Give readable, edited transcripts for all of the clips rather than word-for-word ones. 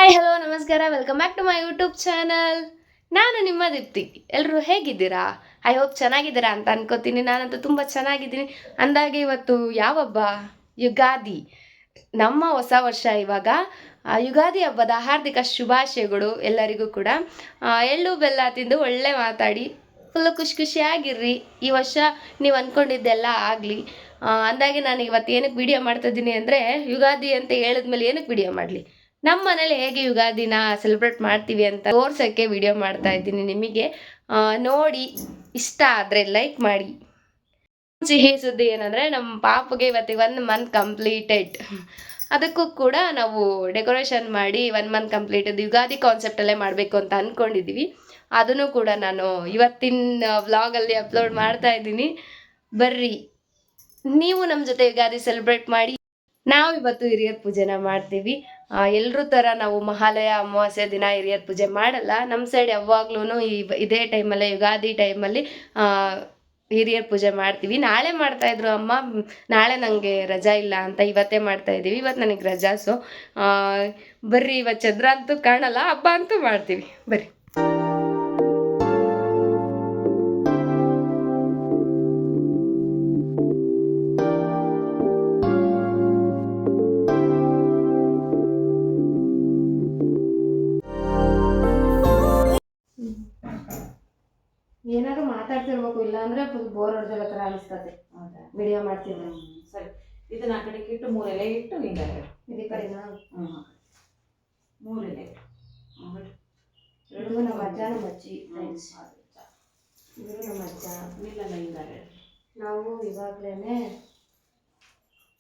Hi hello ನಮಸ್ಕಾರ, welcome back to my YouTube channel. ನಾನು ನಿಮ್ಮ ದೀಪ್ತಿ. ಎಲ್ಲರೂ ಹೇಗಿದ್ದೀರಾ? ಐ ಹೋಪ್ ಚೆನ್ನಾಗಿದ್ದೀರಾ ಅಂತ ಅನ್ಕೋತೀನಿ. ನಾನಂತೂ ತುಂಬ ಚೆನ್ನಾಗಿದ್ದೀನಿ. ಅಂದಾಗೆ ಇವತ್ತು ಯಾವ ಹಬ್ಬ? ಯುಗಾದಿ, ನಮ್ಮ ಹೊಸ ವರ್ಷ ಇವಾಗ. ಯುಗಾದಿ ಹಬ್ಬದ ಹಾರ್ದಿಕ ಶುಭಾಶಯಗಳು ಎಲ್ಲರಿಗೂ ಕೂಡ. ಎಳ್ಳು ಬೆಲ್ಲ ತಿಂದು ಒಳ್ಳೆ ಮಾತಾಡಿ ಫುಲ್ಲು ಖುಷಿಯಾಗಿರ್ರಿ. ಈ ವರ್ಷ ನೀವು ಅಂದ್ಕೊಂಡಿದ್ದೆಲ್ಲ ಆಗಲಿ. ಅಂದಾಗೆ ನಾನು ಇವತ್ತು ಏನಕ್ಕೆ ವಿಡಿಯೋ ಮಾಡ್ತಾ ಇದ್ದೀನಿ ಅಂದರೆ, ಯುಗಾದಿ ಅಂತ ಹೇಳಿದ್ಮೇಲೆ ಏನಕ್ಕೆ ವಿಡಿಯೋ ಮಾಡಲಿ, ನಮ್ಮ ಮನೇಲಿ ಹೇಗೆ ಯುಗಾದಿನ ಸೆಲೆಬ್ರೇಟ್ ಮಾಡ್ತೀವಿ ಅಂತ ತೋರ್ಸೋಕ್ಕೆ ವಿಡಿಯೋ ಮಾಡ್ತಾ ಇದ್ದೀನಿ ನಿಮಗೆ. ನೋಡಿ ಇಷ್ಟ ಆದರೆ ಲೈಕ್ ಮಾಡಿ. ಸಿಹಿ ಸುದ್ದಿ ಏನಂದರೆ, ನಮ್ಮ ಪಾಪಗೆ ಇವತ್ತಿಗೆ 1 ಮಂತ್ ಕಂಪ್ಲೀಟೆಡ್. ಅದಕ್ಕೂ ಕೂಡ ನಾವು ಡೆಕೋರೇಷನ್ ಮಾಡಿ 1 ಮಂತ್ ಕಂಪ್ಲೀಟೆಡ್ ಯುಗಾದಿ ಕಾನ್ಸೆಪ್ಟಲ್ಲೇ ಮಾಡಬೇಕು ಅಂತ ಅಂದ್ಕೊಂಡಿದ್ದೀವಿ. ಅದನ್ನು ಕೂಡ ನಾನು ಇವತ್ತಿನ ವ್ಲಾಗಲ್ಲಿ ಅಪ್ಲೋಡ್ ಮಾಡ್ತಾ ಇದ್ದೀನಿ. ಬರ್ರಿ, ನೀವು ನಮ್ಮ ಜೊತೆ ಯುಗಾದಿ ಸೆಲೆಬ್ರೇಟ್ ಮಾಡಿ. ನಾವು ಇವತ್ತು ಹಿರಿಯರ ಪೂಜೆನ ಮಾಡ್ತೀವಿ. ಎಲ್ಲರೂ ಥರ ನಾವು ಮಹಾಲಯ ಅಮಾವಾಸ್ಯೆ ದಿನ ಹಿರಿಯರ ಪೂಜೆ ಮಾಡಲ್ಲ. ನಮ್ಮ ಸೈಡ್ ಯಾವಾಗ್ಲೂ ಇದೇ ಟೈಮಲ್ಲೇ, ಯುಗಾದಿ ಟೈಮಲ್ಲಿ ಹಿರಿಯರ ಪೂಜೆ ಮಾಡ್ತೀವಿ. ನಾಳೆ ಮಾಡ್ತಾಯಿದ್ರು ಅಮ್ಮ, ನಾಳೆ ನನಗೆ ರಜಾ ಇಲ್ಲ ಅಂತ ಇವತ್ತೇ ಮಾಡ್ತಾಯಿದ್ದೀವಿ. ಇವತ್ತು ನನಗೆ ರಜಾ. ಸೊ ಬರ್ರಿ, ಇವತ್ತು ಚಂದ್ರ ಅಂತೂ ಕಾಣಲ್ಲ, ಹಬ್ಬ ಅಂತೂ ಮಾಡ್ತೀವಿ. ಬರ್ರಿ. ಏನಾದ್ರು ಮಾತಾಡ್ತಿರ್ಬೇಕು, ಇಲ್ಲ ಅಂದ್ರೆ ಫುಲ್ ಬೋರ್ ಹೊಡೆದಲ್ಲ ಥರ ಅನಿಸ್ತದೆ. ಹೌದಾ? ವಿಡಿಯೋ ಮಾಡ್ತಿದ್ರೆ. ಸರಿ, ಇದನ್ನ ಆ ಕಡೆಗೆ ಇಟ್ಟು 3 ಎಲೆ ಇಟ್ಟು ಹಿಂಗ ಇದೇ ಕಡೆನಾ? 3 ಎಲೆ ಇದು ನಮ್ಮ ಅಜ್ಜ ನಮ್ಮ ಅಜ್ಜಿ ಫ್ರೆಂಡ್ಸ್. ಇದು ನಮ್ಮ ಅಜ್ಜ. ಇಲ್ಲೆಲ್ಲ ಹಿಂಗ ನಾವು ಇವಾಗಲೇ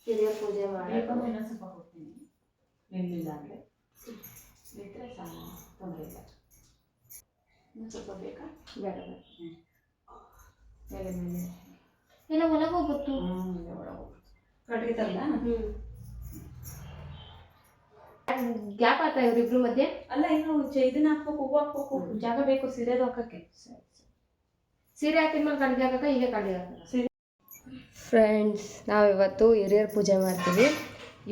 ಹಿರಿಯ ಪೂಜೆ ಮಾಡಿ ಇನ್ನೊಂದು ಸ್ವಲ್ಪ ಕೊಡ್ತೀನಿ. ನಿಲ್ಲಿಲ್ಲ ಅಂದರೆ ನಿಂತರೆ ತೊಂದರೆ ಇಲ್ಲ. ಇನ್ನೊಂದು ಸ್ವಲ್ಪ ಬೇಕಾ? ಬೇಡ ಎಲೆ ಮೇಲೆ ಎಲ್ಲ ಒಳಗೆ ಹೋಗ್ಬಿಟ್ಟು ಕಟ್ಟಿಗೆ ತರಲ್ಲ. ಗ್ಯಾಪ್ ಆಗ್ತಾ ಇವ್ರಿಬ್ರು ಮಧ್ಯೆ. ಅಲ್ಲ, ಇನ್ನು ಇದನ್ನ ಹಾಕ್ಬೇಕು, ಹೂವು ಹಾಕ್ಬೇಕು, ಜಾಗ ಬೇಕು ಸೀರೆದು ಹಾಕಕ್ಕೆ. ಸೀರೆ ಹಾಕಿದ್ಮೇಲೆ ಕಡ್ಗೆ ಹಾಕಕ್ಕ, ಈಗ ಕಡ್ಗೆ ಹಾಕಕ್ಕ. ಫ್ರೆಂಡ್ಸ್, ನಾವಿವತ್ತು ಹಿರಿಯರ ಪೂಜೆ ಮಾಡ್ತೀವಿ.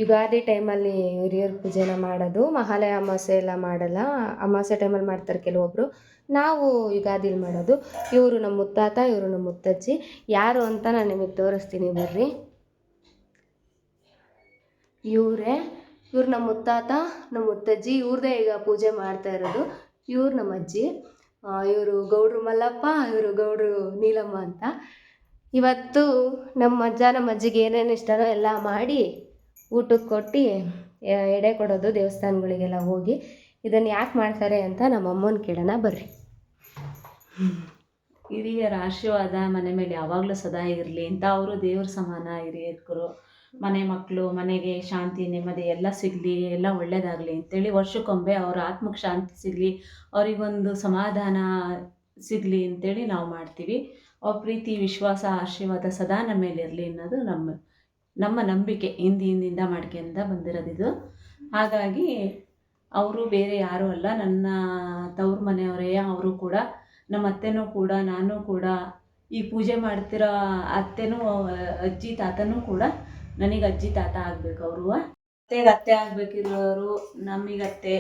ಯುಗಾದಿ ಟೈಮಲ್ಲಿ ಹಿರಿಯರ ಪೂಜೆನ ಮಾಡೋದು. ಮಹಾಲಯ ಅಮಾವಾಸ್ಯೆ ಎಲ್ಲ ಮಾಡಲ್ಲ. ಅಮಾವಾಸ್ಯೆ ಟೈಮಲ್ಲಿ ಮಾಡ್ತಾರೆ ಕೆಲವೊಬ್ಬರು. ನಾವು ಯುಗಾದಿಲಿ ಮಾಡೋದು. ಇವರು ನಮ್ಮ ಮುತ್ತಾತ, ಇವರು ನಮ್ಮ ಮುತ್ತಜ್ಜಿ. ಯಾರು ಅಂತ ನಾನು ನಿಮಗೆ ತೋರಿಸ್ತೀನಿ, ಬರ್ರಿ. ಇವ್ರು ನಮ್ಮ ಮುತ್ತಾತ, ನಮ್ಮ ಮುತ್ತಜ್ಜಿ. ಇವ್ರದ್ದೇ ಈಗ ಪೂಜೆ ಮಾಡ್ತಾ ಇರೋದು. ಇವ್ರು ನಮ್ಮ ಅಜ್ಜಿ. ಇವರು ಗೌಡ್ರು ಮಲ್ಲಪ್ಪ, ಇವರು ಗೌಡ್ರು ನೀಲಮ್ಮ ಅಂತ. ಇವತ್ತು ನಮ್ಮ ಅಜ್ಜ ನಮ್ಮ ಅಜ್ಜಿಗೆ ಏನೇನು ಇಷ್ಟನೋ ಎಲ್ಲ ಮಾಡಿ ಊಟಕ್ಕೆ ಕೊಟ್ಟು ಎಡೆ ಕೊಡೋದು, ದೇವಸ್ಥಾನಗಳಿಗೆಲ್ಲ ಹೋಗಿ. ಇದನ್ನು ಯಾಕೆ ಮಾಡ್ತಾರೆ ಅಂತ ನಮ್ಮ ಅಮ್ಮನ ಕೇಳೋಣ, ಬರ್ರಿ. ಹಿರಿಯರ ಆಶೀರ್ವಾದ ಮನೆ ಮೇಲೆ ಯಾವಾಗಲೂ ಸದಾ ಇರಲಿ ಅಂತ. ಅವರು ದೇವ್ರ ಸಮಾನ. ಹಿರಿಯರು ಮನೆ ಮಕ್ಕಳು, ಮನೆಗೆ ಶಾಂತಿ ನೆಮ್ಮದಿ ಎಲ್ಲ ಸಿಗಲಿ, ಎಲ್ಲ ಒಳ್ಳೆಯದಾಗಲಿ ಅಂತೇಳಿ ವರ್ಷಕ್ಕೊಮ್ಮೆ ಅವ್ರ ಆತ್ಮಕ್ಕೆ ಶಾಂತಿ ಸಿಗಲಿ, ಅವರಿಗೊಂದು ಸಮಾಧಾನ ಸಿಗಲಿ ಅಂತೇಳಿ ನಾವು ಮಾಡ್ತೀವಿ. ಅವ್ರ ಪ್ರೀತಿ ವಿಶ್ವಾಸ ಆಶೀರ್ವಾದ ಸದಾ ನಮ್ಮ ಮೇಲೆ ಇರಲಿ ಅನ್ನೋದು ನಮ್ಮ ನಂಬಿಕೆ. ಹಿಂದಿಂದ ಮಾಡ್ಕೊಂಡ ಬಂದಿರೋದಿದು. ಹಾಗಾಗಿ ಅವರು ಬೇರೆ ಯಾರೂ ಅಲ್ಲ, ನನ್ನ ತವ್ರ ಮನೆಯವರೇ. ಅವರು ಕೂಡ ನಮ್ಮ ಅತ್ತೆನೂ ಕೂಡ, ನಾನು ಕೂಡ, ಈ ಪೂಜೆ ಮಾಡ್ತಿರೋ ಅತ್ತೆನೂ ಅಜ್ಜಿ ತಾತನೂ ಕೂಡ ನನಗೆ ಅಜ್ಜಿ ತಾತ ಆಗಬೇಕು. ಅವರು ಅತ್ತೆಗೆ ಅತ್ತೆ ಆಗಬೇಕಿರೋರು ನಮಗೆ ಅತ್ತೆ,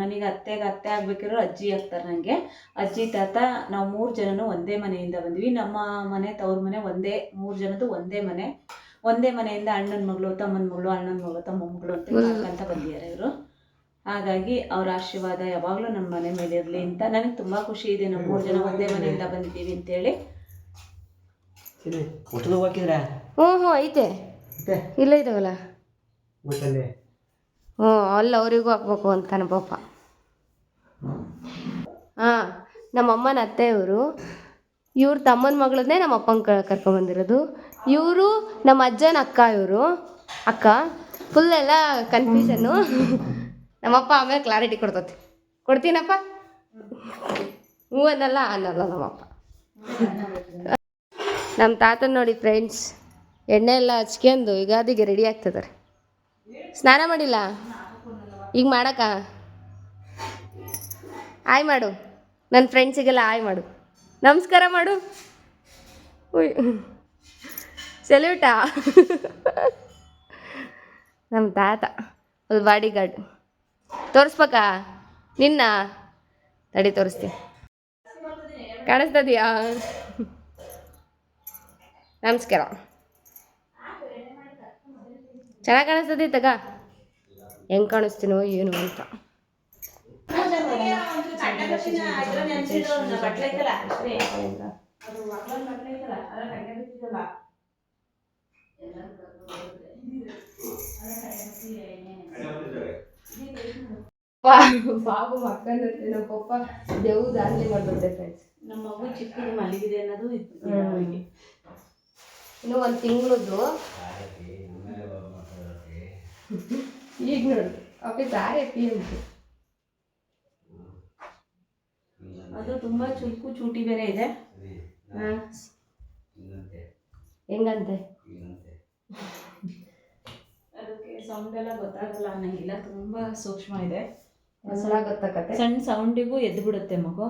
ನನಗೆ ಅತ್ತೆಗೆ ಅತ್ತೆ ಆಗಬೇಕಿರೋರು ಅಜ್ಜಿ ಆಗ್ತಾರೆ ನನಗೆ. ಅಜ್ಜಿ ತಾತ ನಾವು 3 ಜನನೂ ಒಂದೇ ಮನೆಯಿಂದ ಬಂದ್ವಿ. ನಮ್ಮ ಮನೆ ತವ್ರ ಮನೆ ಒಂದೇ, 3 ಜನದ್ದು ಒಂದೇ ಮನೆಯಿಂದ ಅಣ್ಣನ ಮಗಳು, ತಮ್ಮನ ಮಗಳು, ಅಣ್ಣನ ಮಗಳು, ತಮ್ಮ ಮಗಳು ಅಂತ ಬಂದಿದ್ದಾರೆ ಇವರು. ಹಾಗಾಗಿ ಅವ್ರ ಆಶೀರ್ವಾದ ಯಾವಾಗಲೂ ನಮ್ಮ ಮನೆ ಮೇಲೆ ಇರಲಿ ಅಂತ ನನಗೆ ತುಂಬ ಖುಷಿ ಇದೆ. ನಾವು 3 ಜನ ಒಂದೇ ಮನೆಯಿಂದ ಬಂದಿದ್ದೀವಿ ಅಂತೇಳಿ. ಹ್ಞೂ ಐತೆ, ಇಲ್ಲ ಇದಾವಲ್ಲ. ಅಲ್ಲ, ಅವರಿಗೂ ಹಾಕ್ಬೇಕು ಅಂತಾನೆ ಪಾಪ. ನಮ್ಮಮ್ಮನ ಅತ್ತೆ ಇವರು. ಇವ್ರ ತಮ್ಮನ ಮಗಳನ್ನೇ ನಮ್ಮ ಅಪ್ಪನ ಕರ್ಕೊಂಬಂದಿರೋದು. ಇವರು ನಮ್ಮ ಅಜ್ಜನ ಅಕ್ಕ. ಇವರು ಅಕ್ಕ. ಫುಲ್ ಎಲ್ಲ ಕನ್ಫ್ಯೂಷನ್ನು. ನಮ್ಮಪ್ಪ ಆಮೇಲೆ ಕ್ಲಾರಿಟಿ ಕೊಡ್ತತಿ. ಕೊಡ್ತೀನಪ್ಪ? ಹ್ಞೂ ಅನ್ನಲ್ಲ ನಮ್ಮಪ್ಪ. ನಮ್ಮ ತಾತನ ನೋಡಿ ಫ್ರೆಂಡ್ಸ್, ಎಣ್ಣೆ ಎಲ್ಲ ಹಚ್ಕೊಂಡು ಯುಗಾದಿಗೆ ರೆಡಿ ಆಗ್ತಿದ್ದಾರೆ. ಸ್ನಾನ ಮಾಡಿಲ್ಲ ಈಗ ಮಾಡಕ್ಕ? ಆಯ್ ಮಾಡು, ನನ್ನ ಫ್ರೆಂಡ್ಸಿಗೆಲ್ಲ ಆಯ್ ಮಾಡು, ನಮಸ್ಕಾರ ಮಾಡು. ಸೆಲ್ಯೂಟಾ. ನಮ್ಮ ತಾತ ಫುಲ್ ಬಾಡಿ ಗಾರ್ಡ್. ತೋರಿಸ್ಬೇಕಾ ನಿನ್ನ? ತಡಿ ತೋರಿಸ್ತೀನಿ. ಕಾಣಿಸ್ತದೆಯಾ? ನಮಸ್ಕಾರ. ಚೆನ್ನಾಗಿ ಕಾಣಿಸ್ತದೆ ತಗ. ಹೆಂಗೆ ಕಾಣಿಸ್ತೀನೋ ಏನು ಅಂತ. ಬಾಬು ಮಕ್ಕಂದ್ರೆ ನಮ್ಮ ಪಪ್ಪ ದೇವು ದಾಂಧಲೆ ಮಾಡ್ಬಿಡ್ತೆ ಫ್ರೆಂಡ್ಸ್. ನಮ್ಮ ಮಗು ಚಿಕ್ಕದು ಮಲಗಿದೆ ಅನ್ನೋದು ಇನ್ನು ಒಂದು ತಿಂಗಳದ್ದು. ಈಗ ನೋಡಿ ಓಕೆ ಸಾರಿ ಪಿ ಉಂಟು. ಅದು ತುಂಬಾ ಚುರುಕು ಚೂಟಿ ಬೇರೆ ಇದೆ. ಹೆಂಗಂತೆ ಅದಕ್ಕೆ ಸೌಂಡ್ ಎಲ್ಲ ಗೊತ್ತಾಗಲ್ಲ ಅನ್ನಂಗಿಲ್ಲ, ತುಂಬಾ ಸೂಕ್ಷ್ಮ ಇದೆ. ಎಲ್ಲ ಗೊತ್ತಾಗತ್ತೆ. ಸಣ್ಣ ಸೌಂಡಿಗೂ ಎದ್ದು ಬಿಡುತ್ತೆ ಮಗು.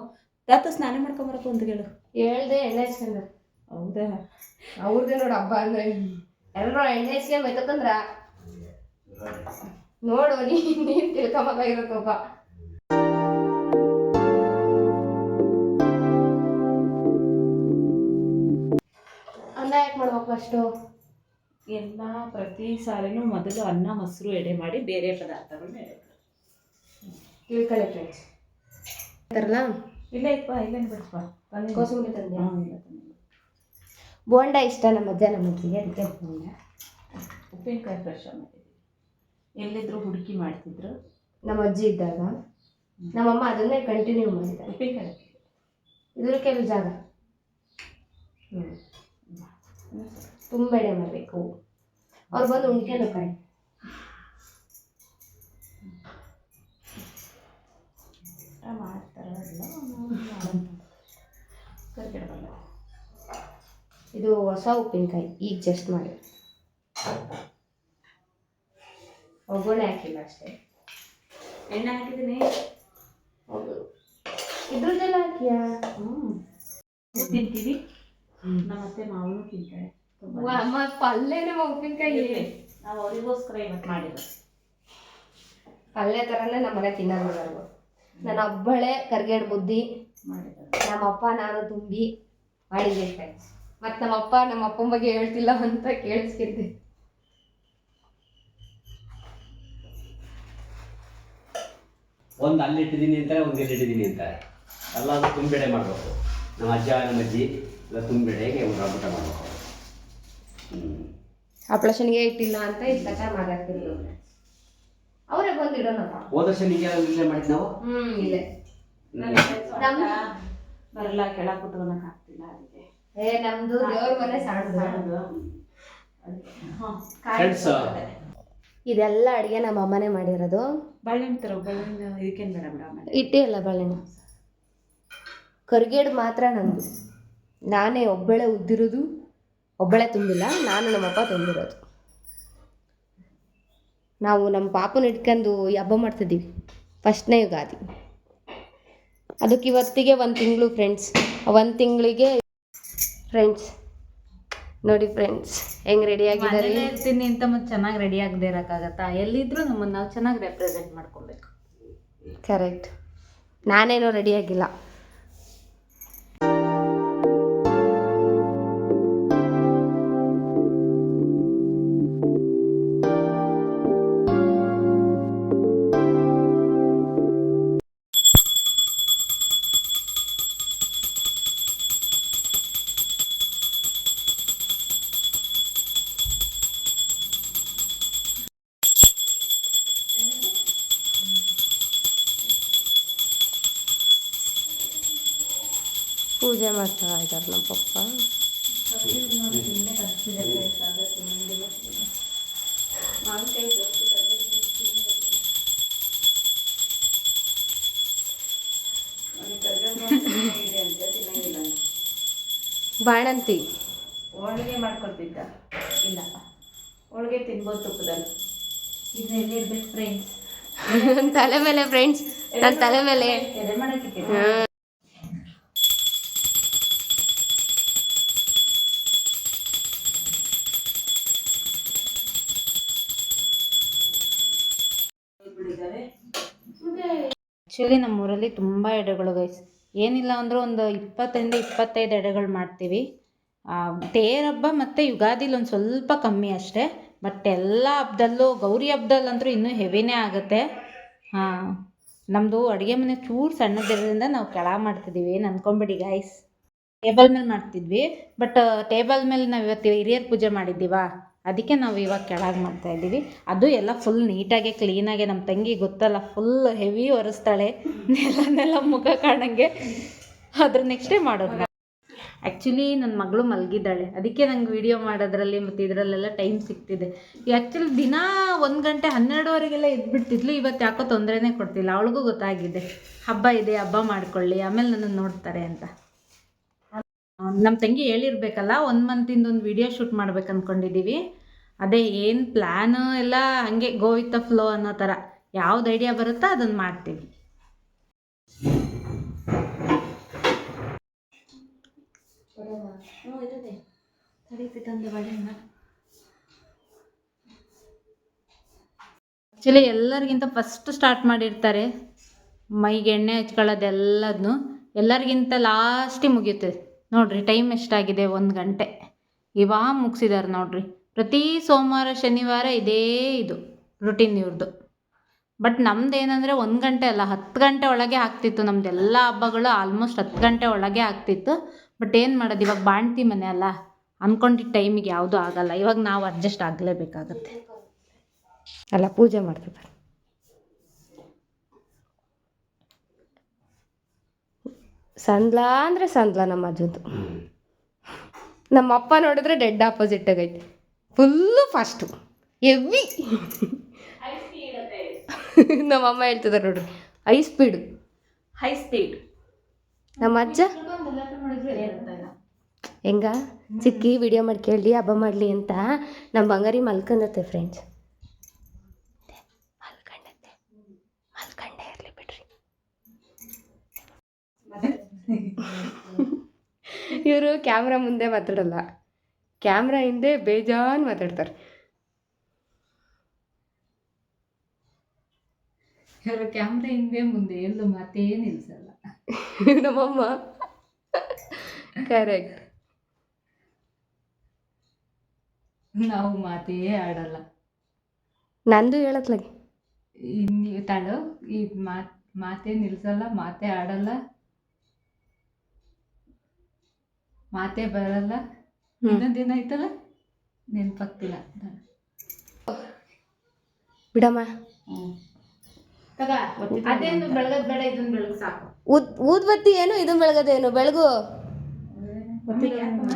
ತಾತ ಸ್ನಾನ ಮಾಡ್ಕೊಂಬರಕ್ಕೆ ಒಂದು ಹೇಳು. ಹೇಳ್ದೆ ಎಣ್ಣೆ ಹಚ್ಕೊಂಡ್ರೆ. ಹೌದಾ? ಅವ್ರದ್ದೇ ನೋಡಿ ಹಬ್ಬ ಅಂದ್ರೆ ಎಲ್ಲರೂ ಎಣ್ಣೆ ಹಚ್ಕೊಂಡು ಬೈತಂದ್ರ ನೋಡು ನೀನ್ ತಿಳ್ಕೊಂಬ ಇರುತ್ತಪ್ಪ. ಅನ್ನ ಯಾಕೆ ಮಾಡ್ಬೇಕು ಅಷ್ಟು? ಎಲ್ಲ ಪ್ರತಿ ಸಾರಿನೂ ಮೊದಲು ಅನ್ನ ಮೊಸರು ಎಡೆ ಮಾಡಿ ಬೇರೆ ಪದಾರ್ಥಗಳನ್ನ ಎಡೆ ಮಾಡಿ ತಿಳ್ಕೊಳ್ಳಿ ಫ್ರೆಂಡ್ಸ್. ತರಲ್ಲ ಇಲ್ಲ ಇಪ್ಪ ಇಲ್ಲೇನು ಬಿಡ್ಪ ಕೋಸಂಬರಿ ತಂದೆ. ಬೋಂಡ ಇಷ್ಟ ನಮ್ಮ ಅಜ್ಜ ನಮ್ಮ ಅಜ್ಜಿಗೆ, ಅದಕ್ಕೆ ಉಪ್ಪಿನಕಾಯಿ ಫ್ರೆಶ್ ಮಾಡಿದ್ವಿ. ಎಲ್ಲಿದ್ರು ಹುಡುಕಿ ಮಾಡ್ತಿದ್ರು ನಮ್ಮ ಅಜ್ಜಿ ಇದ್ದಾಗ. ನಮ್ಮಮ್ಮ ಅದನ್ನೇ ಕಂಟಿನ್ಯೂ ಮಾಡಿದ್ದಾರೆ. ಉಪ್ಪಿನಕಾಯಿ ಇದ್ರ ಕೆಲವು ಜಾಗ ತುಂಬ ಎಡೆ ಮಾಡಬೇಕು. ಅವ್ರು ಬಂದು ಉಣ್ಕೊಂಡು ಕಡೆ ಮಾಡ್ತಾರಲ್ಲ. ಕರ್ಗಿಡಬಲ್ಲ. ಇದು ಹೊಸ ಉಪ್ಪಿನಕಾಯಿ ಈಗ ಜಸ್ಟ್ ಮಾಡಿ, ಒಗ್ಗರಣೆ ಹಾಕಿಲ್ಲ ಅಷ್ಟೇ. ಎಣ್ಣೆ ಹಾಕಿದ್ದೀನಿ. ಹೌದು ಇದ್ರದ್ದೆಲ್ಲ ಹಾಕಿಯಾ? ತಿಂತೀವಿ. ನಮ್ಮತ್ತೆ ಮಾವನು ತಿಂತಾರೆ. ಅಮ್ಮ ಪಲ್ಯನೇ ಉಪ್ಪಿನಕಾಯಿ ನಾವು ಅವರಿಗೋಸ್ಕರ ಇವತ್ತು ಮಾಡಿರೋದು. ಪಲ್ಯ ಥರನೇ ನಮ್ಮ ಮನೆ ತಿನ್ನೋದು. ನನ್ನ ಒಬ್ಬಳೆ ಕರ್ಗೇಡು ಬುದ್ಧಿ ಮಾಡಿರೋದು. ನಮ್ಮಪ್ಪ ನಾನು ತುಂಬಿ ಮಾಡಿದ್ದೆ ಫ್ರೆಂಡ್ಸ್. ಮತ್ತು ನಮ್ಮಪ್ಪ ನಮ್ಮ ಅಪ್ಪನ ಬಗ್ಗೆ ಹೇಳ್ತಿಲ್ಲ ಅಂತ ಕೇಳಿಸ್ಕಿದ್ದೆ. ಒಂದು ಅಲ್ಲಿ ಇಟ್ಟಿದ್ದೀನಿ ಅಂತಾರೆ, ಒಂದು ಇಲ್ಲಿ ಇಟ್ಟಿದ್ದೀನಿ ಅಂತಾರೆ. ಎಲ್ಲಾದರೂ ತುಂಬಿಡೆ ಮಾಡಬೇಕು. ನಮ್ಮ ಅಜ್ಜ ನಮ್ಮ ಅಜ್ಜಿ ಎಲ್ಲ ತುಂಬಿಡೆಗೆ ಒಂದು ಊಟ ಮಾಡಬೇಕು. ಆಪ್ರೇಷನ್ಗೆ ಇಟ್ಟಿಲ್ಲ ಅಂತ ಇಷ್ಟು ಕಷ್ಟ ಮಾತಾಡ್ತಿರ್ಲಿಲ್ಲ. ಅವರೇ ಬಂದಿಡೋಣಪ್ಪ. ಹೋದ ವರ್ಷ ನಿಮಗೆ ಇಲ್ಲೇ ಮಾಡಿದ್ದು ನಾವು. ಇಲ್ಲೇ ಬರಲ್ಲ, ಕೆಳಗೆ ಕುತ್ಕೊಳಕ್ ಆಗ್ತಿಲ್ಲ. ಅದಕ್ಕೆ ನಮ್ದು ದೇವ್ರ ಮನೆ ಸಣ್ಣದು. ಇದೆಲ್ಲ ಅಡುಗೆ ನಮ್ಮ ಅಮ್ಮನೇ ಮಾಡಿರೋದು. ಬಾಳೆಹಣ್ಣು ತರೋ, ಬಾಳೆಹಣ್ಣು ಇದಕ್ಕೇನು ಬೇಡ ಬಿಡ. ಇಟ್ಟೇ ಇಲ್ಲ ಬಾಳೆಹಣ್ಣು. ಕರ್ಗೇಡು ಮಾತ್ರ ನಂದು. ನಾನೇ ಒಬ್ಬಳೆ ಉದ್ದಿರೋದು, ಒಬ್ಬಳೆ ತುಂಬಿಲ್ಲ. ನಾನು ನಮ್ಮಪ್ಪ ತುಂಬಿರೋದು. ನಾವು ನಮ್ಮ ಪಾಪನ ಇಟ್ಕೊಂಡು ಹಬ್ಬ ಮಾಡ್ತಿದ್ದೀವಿ, ಫಸ್ಟ್ನೇ ಯುಗಾದಿ. ಅದಕ್ಕೆ ಇವತ್ತಿಗೆ 1 ತಿಂಗಳು ಫ್ರೆಂಡ್ಸ್. 1 ತಿಂಗಳಿಗೆ ಫ್ರೆಂಡ್ಸ್ ನೋಡಿ ಫ್ರೆಂಡ್ಸ್ ಹೆಂಗೆ ರೆಡಿ ಆಗಿದ್ದಾರೆ. ಇರ್ತೀನಿ ಅಂತ ಮತ್ತೆ ಚೆನ್ನಾಗಿ ರೆಡಿ ಆಗದೆ ಇರೋಕ್ಕಾಗತ್ತಾ? ಎಲ್ಲಿದ್ರು ನಮ್ಮನ್ನು ನಾವು ಚೆನ್ನಾಗಿ ರೆಪ್ರೆಸೆಂಟ್ ಮಾಡ್ಕೊಬೇಕು. ಕರೆಕ್ಟ್. ನಾನೇನೋ ರೆಡಿಯಾಗಿಲ್ಲ. ಪೂಜೆ ಮಾಡ್ತಾ ಇದ್ದಾರೆ ನಮ್ಮ ಪಪ್ಪ. ಬಾಣಂತಿ ಹೋಳಿಗೆ ಮಾಡ್ಕೊಳ್ತಿದ್ದ. ಇಲ್ಲಪ್ಪ, ಹೋಳಿಗೆ ತಿನ್ಬೋದು ತುಪ್ಪದಲ್ಲಿ. ಇದು ಎಲ್ಲಿ ಇರ್ಬೇಕು ಫ್ರೆಂಡ್ಸ್? ತಲೆ ಮೇಲೆ ಫ್ರೆಂಡ್ಸ್, ನನ್ನ ತಲೆ ಮೇಲೆ. ಎದೆ ಮಾಡಕ್ಕೆ ಬಿಡಿದ್ದಾರೆ. ಆ್ಯಕ್ಚುಲಿ ನಮ್ಮೂರಲ್ಲಿ ತುಂಬ ಎಡೆಗಳು ಗೈಸ್, ಏನಿಲ್ಲ ಅಂದರೂ ಒಂದು 20-25 ಎಡೆಗಳು ಮಾಡ್ತೀವಿ. ತೇರ್ ಹಬ್ಬ ಮತ್ತು ಯುಗಾದಿಲಿ ಒಂದು ಸ್ವಲ್ಪ ಕಮ್ಮಿ ಅಷ್ಟೇ. ಬಟ್ ಎಲ್ಲ ಹಬ್ದಲ್ಲೂ, ಗೌರಿ ಹಬ್ದಲ್ಲಂತೂ ಇನ್ನೂ ಹೆವಿನೇ ಆಗುತ್ತೆ. ಹಾಂ, ನಮ್ಮದು ಅಡುಗೆ ಮನೆ ಚೂರು ಸಣ್ಣದಿರೋದ್ರಿಂದ ನಾವು ಕೆಳಗೆ ಮಾಡ್ತಿದ್ದೀವಿ, ಏನು ಅಂದ್ಕೊಂಬಿಡಿ ಗೈಸ್. ಟೇಬಲ್ ಮೇಲೆ ಮಾಡ್ತಿದ್ವಿ, ಬಟ್ ಟೇಬಲ್ ಮೇಲೆ ನಾವು ಇವತ್ತು ಹಿರಿಯರ ಪೂಜೆ ಮಾಡಿದ್ದೀವಾ, ಅದಕ್ಕೆ ನಾವು ಇವಾಗ ಕೆಳಗೆ ಮಾಡ್ತಾಯಿದ್ದೀವಿ. ಅದು ಎಲ್ಲ ಫುಲ್ ನೀಟಾಗಿ ಕ್ಲೀನಾಗಿ, ನಮ್ಮ ತಂಗಿ ಗೊತ್ತಲ್ಲ ಫುಲ್ ಹೆವಿ ಒರೆಸ್ತಾಳೆ, ನೆಲ ಮುಖ ಕಾಣಂಗೆ. ಅದ್ರ ನೆಕ್ಸ್ಟೇ ಮಾಡೋದು. ಆ್ಯಕ್ಚುಲಿ ನನ್ನ ಮಗಳು ಮಲಗಿದ್ದಾಳೆ, ಅದಕ್ಕೆ ನಂಗೆ ವಿಡಿಯೋ ಮಾಡೋದ್ರಲ್ಲಿ ಮತ್ತು ಇದರಲ್ಲೆಲ್ಲ ಟೈಮ್ ಸಿಗ್ತಿದೆ. ಆ್ಯಕ್ಚುಲಿ ದಿನ 1 ಗಂಟೆ 12ವರೆಗೆಲ್ಲ ಎದ್ಬಿಡ್ತಿದ್ಲು. ಇವತ್ತು ಯಾಕೋ ತೊಂದರೆನೇ ಕೊಡ್ತಿಲ್ಲ. ಅವಳಿಗೂ ಗೊತ್ತಾಗಿದೆ ಹಬ್ಬ ಇದೆ, ಹಬ್ಬ ಮಾಡ್ಕೊಳ್ಳಿ, ಆಮೇಲೆ ನನ್ನನ್ನು ನೋಡ್ತಾರೆ ಅಂತ. ನಮ್ಮ ತಂಗಿ ಹೇಳಿರ್ಬೇಕಲ್ಲ, 1 ಮಂತಿಂದ ಒಂದು ವಿಡಿಯೋ ಶೂಟ್ ಮಾಡ್ಬೇಕು ಅಂದ್ಕೊಂಡಿದ್ದೀವಿ. ಅದೇ ಏನು ಪ್ಲ್ಯಾನು ಎಲ್ಲ ಹಾಗೆ ಗೋ ವಿತ್ ದ ಫ್ಲೋ ಅನ್ನೋ ಥರ, ಯಾವ್ದು ಐಡಿಯಾ ಬರುತ್ತೋ ಅದನ್ನು ಮಾಡ್ತೀವಿ. ಆ್ಯಕ್ಚುಲಿ ಎಲ್ಲರಿಗಿಂತ ಫಸ್ಟ್ ಸ್ಟಾರ್ಟ್ ಮಾಡಿರ್ತಾರೆ ಮೈಗೆ ಎಣ್ಣೆ ಹಚ್ಕೊಳ್ಳೋದೆಲ್ಲದನ್ನು, ಎಲ್ಲರಿಗಿಂತ ಲಾಸ್ಟಿಗೆ ಮುಗಿಯುತ್ತದೆ. ನೋಡಿರಿ ಟೈಮ್ ಎಷ್ಟಾಗಿದೆ, 1 ಗಂಟೆ. ಇವಾಗ ಮುಗಿಸಿದ್ದಾರೆ ನೋಡಿರಿ. ಪ್ರತಿ ಸೋಮವಾರ ಶನಿವಾರ ಇದೇ ಇದು ರುಟೀನ್ ಇವ್ರದ್ದು. ಬಟ್ ನಮ್ದು ಏನಂದರೆ 1 ಗಂಟೆ ಅಲ್ಲ, 10 ಗಂಟೆ ಒಳಗೆ ಆಗ್ತಿತ್ತು. ನಮ್ಮದೆಲ್ಲ ಹಬ್ಬಗಳು ಆಲ್ಮೋಸ್ಟ್ 10 ಗಂಟೆ ಒಳಗೆ ಆಗ್ತಿತ್ತು. ಬಟ್ ಏನು ಮಾಡೋದು, ಇವಾಗ ಬಾಣ್ತಿ ಮನೆ ಅಲ್ಲ, ಅಂದ್ಕೊಂಡಿದ್ದ ಟೈಮಿಗೆ ಯಾವುದೂ ಆಗಲ್ಲ. ಇವಾಗ ನಾವು ಅಡ್ಜಸ್ಟ್ ಆಗಲೇಬೇಕಾಗತ್ತೆ. ಅಲ್ಲ, ಪೂಜೆ ಮಾಡ್ತಿದ್ದಾರೆ. ಸಂದ್ಲಾ ಅಂದರೆ ಸಂದ್ಲಾ ನಮ್ಮ ಅಜ್ಜಂದು. ನಮ್ಮ ಅಪ್ಪ ನೋಡಿದ್ರೆ ಡೆಡ್ ಆಪೋಸಿಟ್ ಆಗೈತೆ, ಫುಲ್ಲು ಫಾಸ್ಟು ಎವ್ವಿ. ನಮ್ಮ ಅಮ್ಮ ಹೇಳ್ತಿದ್ದಾರೆ ನೋಡ್ರಿ, ಹೈ ಸ್ಪೀಡ್. ನಮ್ಮ ಅಜ್ಜ ಹೆಂಗ ಚಿಕ್ಕಿ ವಿಡಿಯೋ ಮಾಡಿ ಕೇಳಿ ಹಬ್ಬ ಮಾಡಲಿ ಅಂತ ನಮ್ಮ ಬಂಗಾರಿ ಮಲ್ಕೊಂಡತ್ತೆ ಫ್ರೆಂಡ್ಸ್. ಮಲ್ಕೊಂಡೇ ಇರಲಿ ಬಿಡ್ರಿ. ಇವರು ಕ್ಯಾಮ್ರಾ ಮುಂದೆ ಮಾತಾಡಲ್ಲ, ಕ್ಯಾಮ್ರಾ ಹಿಂದೆ ಬೇಜಾನ್ ಮಾತಾಡ್ತಾರೆ. ಇವರು ಕ್ಯಾಮ್ರಾ ಹಿಂದೆ ಮುಂದೆ ಎಲ್ಲೂ ಮಾತೇ ನಿಲ್ಸಲ್ಲ. ನಮ್ಮಮ್ಮ ಕರೆಕ್ಟ್. ನಾವು ಮಾತೇ ಆಡಲ್ಲ. ನಂದು ಹೇಳತ್ಲಾಗೆ ನೀವು ತಾಳು, ಈ ಮಾತೇ ನಿಲ್ಸಲ್ಲ, ಮಾತೇ ಆಡಲ್ಲ, ಮಾತೇ ಬರಲ್ಲ. ಇನ್ನೊಂದೇನಾಯ್ತಲ್ಲ ನೆನ್ಪಾಗ್ತಿಲ್ಲ ಬಿಡಮ್ಮ. ಅದೇನು ಬೆಳಗದ್ ಬೇಡ, ಇದನ್ನ ಬೆಳಗ್ಗೆ ಸಾಕು. ಊದ್ಬತ್ತಿ ಏನು, ಇದನ್ನ ಬೆಳಗದೇನು, ಬೆಳಗು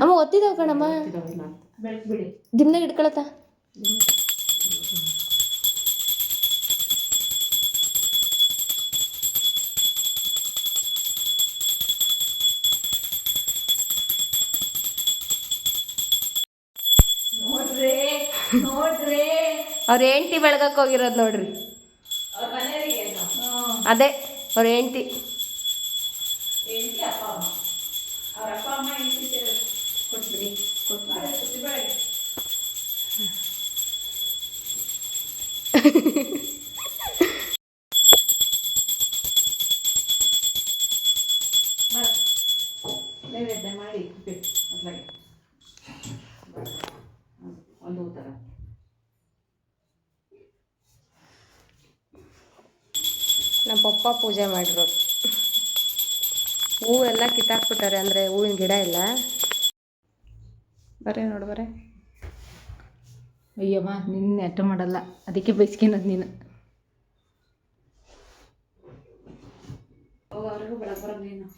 ಅಮ್ಮ ಒತ್ತಿದಾವ ಕಣಮ್ಮ. ಬೆಳಗ್ಗೆ ಬಿಡಿ, ದಿಮ್ನಾಗ ಇಟ್ಕೊಳತ್ತ. ನೋಡ್ರಿ ಅವ್ರ ಹೆಂಡ್ತಿ ಬೆಳಗಕ್ಕೆ ಹೋಗಿರೋದು ನೋಡ್ರಿ. ಅದೇ ಅವ್ರ ಹೆಂಡ್ತಿ. ಅಪ್ಪ ಅಮ್ಮ, ಅವ್ರ ಅಪ್ಪ ಅಮ್ಮ ಕೊಟ್ಬಿಡಿ. ನೈವೇದ್ಯ ಮಾಡಿ ಒಂದು ಊತರ. ನಮ್ಮ ಪಪ್ಪ ಪೂಜೆ ಮಾಡಿರೋದು. ಹೂವೆಲ್ಲ ಕಿತ್ತಾಕ್ಬಿಟ್ಟಾರೆ, ಅಂದರೆ ಹೂವಿನ ಗಿಡ ಇಲ್ಲ. ಬರೇ ನೋಡು ಬರೇ. ಅಯ್ಯಮ್ಮ, ನಿನ್ನ ಅಟ್ಟ ಮಾಡಲ್ಲ, ಅದಕ್ಕೆ ಬೈಸ್ಕೊಳೋದು ನೀನು. ಅವ್ರಿಗೂ ಬೆಳಗ್ಗೆ ಬರೋದು ನೀನು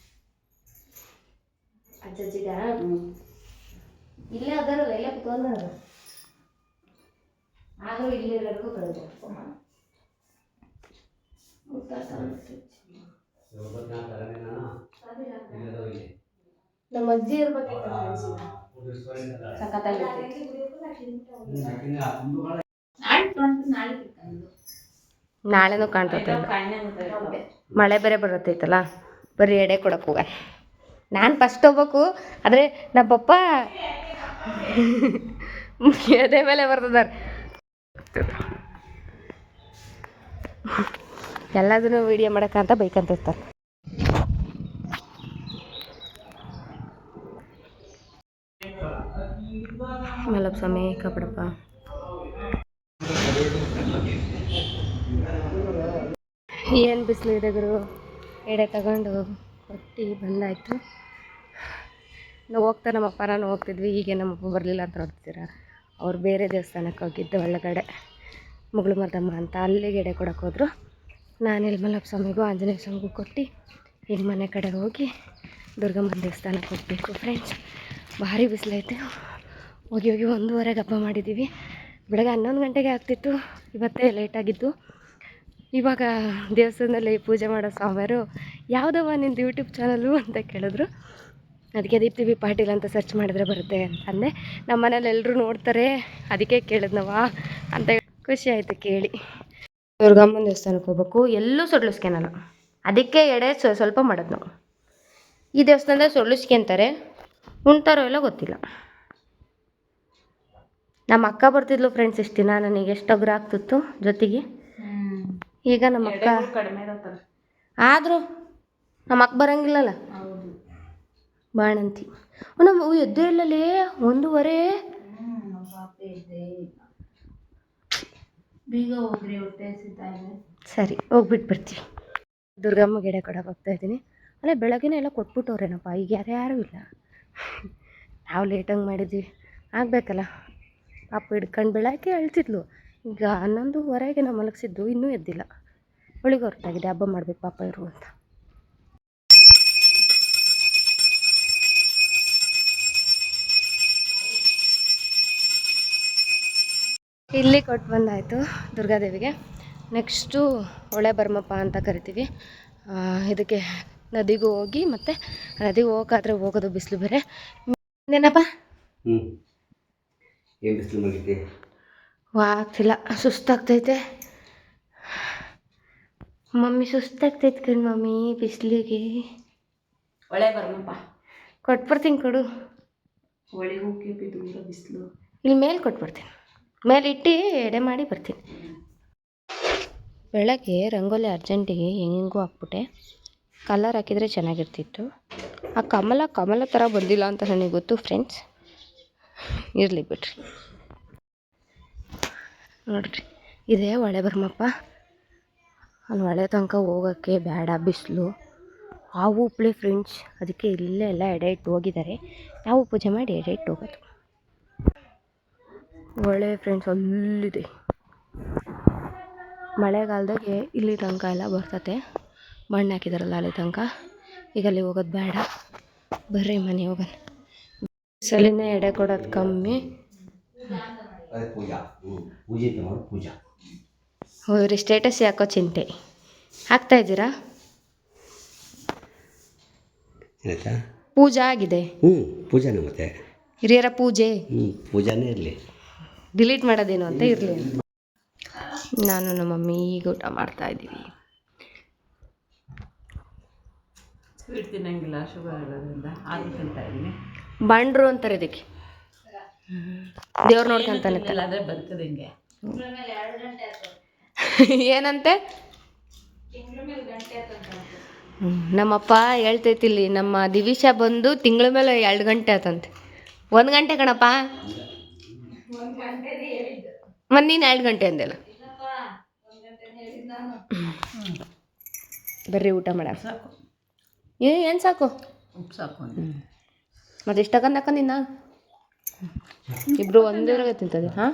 ಅಜ್ಜಜ್ಜಿಗ ಇಲ್ಲೇ ಅದಾರಲ್ಲ, ಇಲ್ಲೇ ಕುತ್ಕೊಂಡಾರ. ಆದರೂ ಇಲ್ಲಿರೋರ್ಗೂ ಕಳೆದು ನಮ್ಮ ಅಜ್ಜಿ ಇರ್ಬೇಕಿತ್ತು. ನಾಳೆನೂ ಕಾಣ್ತೈತೆ, ಮಳೆ ಬೇರೆ ಬರತ್ತೈತಲ್ಲ, ಬರೀ ಎಡೆ ಕೊಡಕ್ಕೆ ಹೋಗ. ನಾನು ಫಸ್ಟ್ ಹೋಗ್ಬೇಕು, ಆದರೆ ನಮ್ಮ ಪಪ್ಪ ಎದೆ ಮೇಲೆ ಬರ್ತದಾರೆ. ಎಲ್ಲದನ್ನು ವೀಡಿಯೋ ಮಾಡೋಕ್ಕಂತ ಬೈಕಂತಿರ್ತಾರೆ. ಮಲಪ್ಸಮೆ ಕಪಡಪ್ಪ ಏನು ಬಿಸಿಲಿದೆ ಗುರು. ಎಡೆ ತಗೊಂಡು ಕೊಟ್ಟು ಬಂದಾಯಿತು. ನಾವು ಹೋಗ್ತಾ ನಮ್ಮಪ್ಪ ನಾನು ಹೋಗ್ತಿದ್ವಿ. ಹೀಗೆ ನಮ್ಮಪ್ಪ ಬರಲಿಲ್ಲ ಅಂತ ನೋಡ್ತೀರ. ಅವ್ರು ಬೇರೆ ದೇವಸ್ಥಾನಕ್ಕೆ ಹೋಗಿದ್ದು ಒಳಗಡೆ ಮುಗಳು ಮರ್ದಮ್ಮ ಅಂತ, ಅಲ್ಲಿಗೆ ಎಡೆ ಕೊಡೋಕೆ ಹೋದರು. ನಾನಿಲ್ಲಿ ಮಲ್ಲಪ್ಪ ಸ್ವಾಮಿಗೂ ಆಂಜನೇಯ ಸ್ವಾಮಿಗೂ ಕೊಟ್ಟು ಈಗ ಮನೆ ಕಡೆ ಹೋಗಿ ದುರ್ಗಮ್ಮನ ದೇವಸ್ಥಾನಕ್ಕೆ ಹೋಗಬೇಕು ಫ್ರೆಂಡ್ಸ್. ಭಾರಿ ಬಿಸಿಲೈತೆ. ಹೋಗಿ 1:30ಗೆ ಹಬ್ಬ ಮಾಡಿದ್ದೀವಿ. ಬೆಳಗ್ಗೆ 11 ಗಂಟೆಗೆ ಆಗ್ತಿತ್ತು. ಇವತ್ತೇ ಲೇಟಾಗಿದ್ದು. ಇವಾಗ ದೇವಸ್ಥಾನದಲ್ಲಿ ಪೂಜೆ ಮಾಡೋ ಸ್ವಾಮಿಯರು ಯಾವುದವ ನಿಂದು ಯೂಟ್ಯೂಬ್ ಚಾನಲು ಅಂತ ಕೇಳಿದ್ರು. ಅದಕ್ಕೆ ದೀಪ್ತಿ ಬಿ ಪಾಟೀಲ್ ಅಂತ ಸರ್ಚ್ ಮಾಡಿದ್ರೆ ಬರುತ್ತೆ ಅಂತಂದೆ. ನಮ್ಮ ಮನೇಲಿ ಎಲ್ಲರೂ ನೋಡ್ತಾರೆ, ಅದಕ್ಕೆ ಕೇಳಿದ್ನವ ಅಂತ. ಖುಷಿ ಆಯಿತು ಕೇಳಿ. ದುರ್ಗಮ್ಮನ ದೇವಸ್ಥಾನಕ್ಕೆ ಹೋಗ್ಬೇಕು. ಎಲ್ಲೂ ಸೊಡ್ಲಿಸ್ಕೊಳಲ್ಲ, ಅದಕ್ಕೆ ಎಡೆ ಸ್ವಲ್ಪ ಮಾಡೋದು ನಾವು. ಈ ದೇವಸ್ಥಾನದಲ್ಲಿ ಸೊಡ್ಲಿಸ್ಕೊಂತಾರೆ, ಉಣ್ತಾರೋ ಎಲ್ಲ ಗೊತ್ತಿಲ್ಲ. ನಮ್ಮ ಅಕ್ಕ ಬರ್ತಿದ್ಲು ಫ್ರೆಂಡ್ಸ್ ಇಷ್ಟು ದಿನ. ನನಗೆ ಎಷ್ಟು ಅಗ್ರ ಆಗ್ತಿತ್ತು ಜೊತೆಗೆ. ಈಗ ನಮ್ಮ ಅಕ್ಕ ಕಡಿಮೆ ಇರತ್ತಲ್ಲ, ಆದರೂ ನಮ್ಮ ಅಕ್ಕ ಬರೋಂಗಿಲ್ಲಲ್ಲ. ಬಾಣಂತಿ ನಮ್ಮ ಎದ್ದೇ ಇಲ್ಲಲೇ 1:30. ಬೀಗ ಹೋಗ್ರಿ, ಹೊಟ್ಟೆ ಸಿಗ್ತಾಯಿದೆ. ಸರಿ ಹೋಗ್ಬಿಟ್ಟು ಬರ್ತೀವಿ. ದುರ್ಗಮ್ಮ ಗಿಡ ಕೊಡಕ್ಕೆ ಹೋಗ್ತಾಯಿದ್ದೀನಿ. ಅಲ್ಲೇ ಬೆಳಗ್ಗೆನೇ ಎಲ್ಲ ಕೊಟ್ಬಿಟ್ಟವ್ರೇನಪ್ಪ. ಈಗ ಯಾರ್ಯಾರೂ ಇಲ್ಲ. ನಾವು ಲೇಟಾಗಿ ಮಾಡಿದ್ವಿ, ಆಗಬೇಕಲ್ಲ. ಪಾಪ ಹಿಡ್ಕೊಂಡು ಬೆಳಗ್ಗೆ ಅಳ್ತಿದ್ಲು. ಈಗ 11:30ಗೆ ನಾವು ಮಲಗಿಸಿದ್ದು, ಇನ್ನೂ ಎದ್ದಿಲ್ಲ. ಒಳಗೆ ಹೊರಟಾಗಿದೆ. ಹಬ್ಬ ಮಾಡ್ಬೇಕು ಪಾಪ ಇರು ಅಂತ. ಇಲ್ಲಿ ಕೊಟ್ಟು ಬಂದಾಯಿತು ದುರ್ಗಾದೇವಿಗೆ. ನೆಕ್ಸ್ಟು ಹೊಳೆ ಬರ್ಮಪ್ಪ ಅಂತ ಕರಿತೀವಿ. ಇದಕ್ಕೆ ನದಿಗೂ ಹೋಗಿ, ಮತ್ತು ನದಿಗೆ ಹೋಗಾದ್ರೆ ಹೋಗೋದು, ಬಿಸಿಲು ಬೇರೆ. ಇನ್ನೇನಪ್ಪ ಏನು ಬಿಸಿಲು ಮುಗಿತೆ? ಆಗ್ತಿಲ್ಲ, ಸುಸ್ತಾಗ್ತೈತೆ ಮಮ್ಮಿ, ಸುಸ್ತಾಗ್ತೈತೆ ಕಣ್ ಮಮ್ಮಿ ಬಿಸಿಲಿಗೆ. ಒಳ್ಳೆ ಬರಮಪ್ಪ, ಕೊಟ್ಬರ್ತೀನಿ ಕೊಡು. ಒಳಗೆ ಹೋಗಿ ದೂರ ಬಿಸಿಲು. ಇಲ್ಲಿ ಮೇಲೆ ಕೊಟ್ಬರ್ತೀನಿ, ಮೇಲೆ ಇಟ್ಟು ಎಡೆ ಮಾಡಿ ಬರ್ತೀನಿ. ಬೆಳಗ್ಗೆ ರಂಗೋಲಿ ಅರ್ಜೆಂಟಿಗೆ ಹೆಂಗೆಂಗೂ ಹಾಕ್ಬಿಟ್ಟೆ. ಕಲರ್ ಹಾಕಿದರೆ ಚೆನ್ನಾಗಿರ್ತಿತ್ತು. ಆ ಕಮಲ ಥರ ಬಂದಿಲ್ಲ ಅಂತ ನನಗೆ ಗೊತ್ತು ಫ್ರೆಂಡ್ಸ್. ಇರಲಿ ಬಿಡ್ರಿ. ನೋಡ್ರಿ, ಇದೇ ಹೊಳೆ ಬರ್ಮಪ್ಪ. ಅಲ್ಲಿ ಹೊಳೆ ತನಕ ಹೋಗೋಕ್ಕೆ ಬೇಡ, ಬಿಸಿಲು. ಹಾವು ಉಪ್ಳಿ ಫ್ರೆಂಡ್ಸ್. ಅದಕ್ಕೆ ಇಲ್ಲೇ ಎಲ್ಲ ಎಡೆ ಇಟ್ಟು ಹೋಗಿದ್ದಾರೆ. ನಾವು ಪೂಜೆ ಮಾಡಿ ಎಡೆ ಇಟ್ಟು ಹೋಗೋದು. ಹೊಳೆ ಫ್ರೆಂಡ್ಸ್ ಅಲ್ಲಿದೆ. ಮಳೆಗಾಲದಾಗೆ ಇಲ್ಲಿ ತನಕ ಎಲ್ಲ ಬರ್ತತೆ. ಮಣ್ಣು ಹಾಕಿದಾರಲ್ಲ ಅಲ್ಲಿ ತನಕ. ಈಗ ಅಲ್ಲಿ ಹೋಗೋದು ಬೇಡ, ಬರ್ರಿ ಮನೆ ಹೋಗೋಣ. ಸಲಿನೇ ಎಡೆ ಕೊಡೋದು ಕಮ್ಮಿ. ಹೋಗ್ರಿ, ಸ್ಟೇಟಸ್ ಯಾಕೋ ಚಿಂತೆ ಹಾಕ್ತಾಯಿದ್ದೀರಾ? ಪೂಜಾ ಆಗಿದೆ. ಪೂಜಾನೇ ಮತ್ತೆ ಹಿರಿಯರ ಪೂಜೆ. ಪೂಜಾನೇ ಇರಲಿ, ಡಿಲೀಟ್ ಮಾಡೋದೇನು ಅಂತ ಇರಲಿ. ನಾನು ನಮ್ಮ ಮಮ್ಮಿ ಈಗ ಊಟ ಮಾಡ್ತಾಯಿದ್ದೀವಿ. ಸ್ವೀಟ್ ತಿನ್ನಂಗಿಲ್ಲ, ಶುಗರ್ ಇರೋದ್ರಿಂದ ಆದ್ರೂ ತಿಂತಾ ಇದ್ದೀನಿ. ಬಂಡ್ರು ಅಂತಾರೆ ಇದಕ್ಕೆ. ದೇವ್ರು ನೋಡ್ಕೊಂತಾನೆ. ಆದರೆ ಬರ್ತದೆ ಹಿಂಗೆ. ಏನಂತೆ? ನಮ್ಮಪ್ಪ ಹೇಳ್ತೈತಿಲ್ಲಿ, ನಮ್ಮ ದಿವಿಷ ಬಂದು ತಿಂಗಳ ಮೇಲೆ 2 ಗಂಟೆ ಆತಂತೆ. 1 ಗಂಟೆ ಕಣಪ್ಪ. ಮತ್ತು ನೀನು 2 ಗಂಟೆ ಅಂದೆಲ್ಲ. ಬರ್ರಿ ಊಟ ಮಾಡ. ಸಾಕು, ಏನು ಸಾಕು? ಉಪ್ಪು ಸಾಕು. ಮತ್ತು ಇಷ್ಟು ತಗೊಂಡು ನಾನು ಇಬ್ಬರು ಒಂದೇ ತಿಂತದೆ. ಹಾಂ,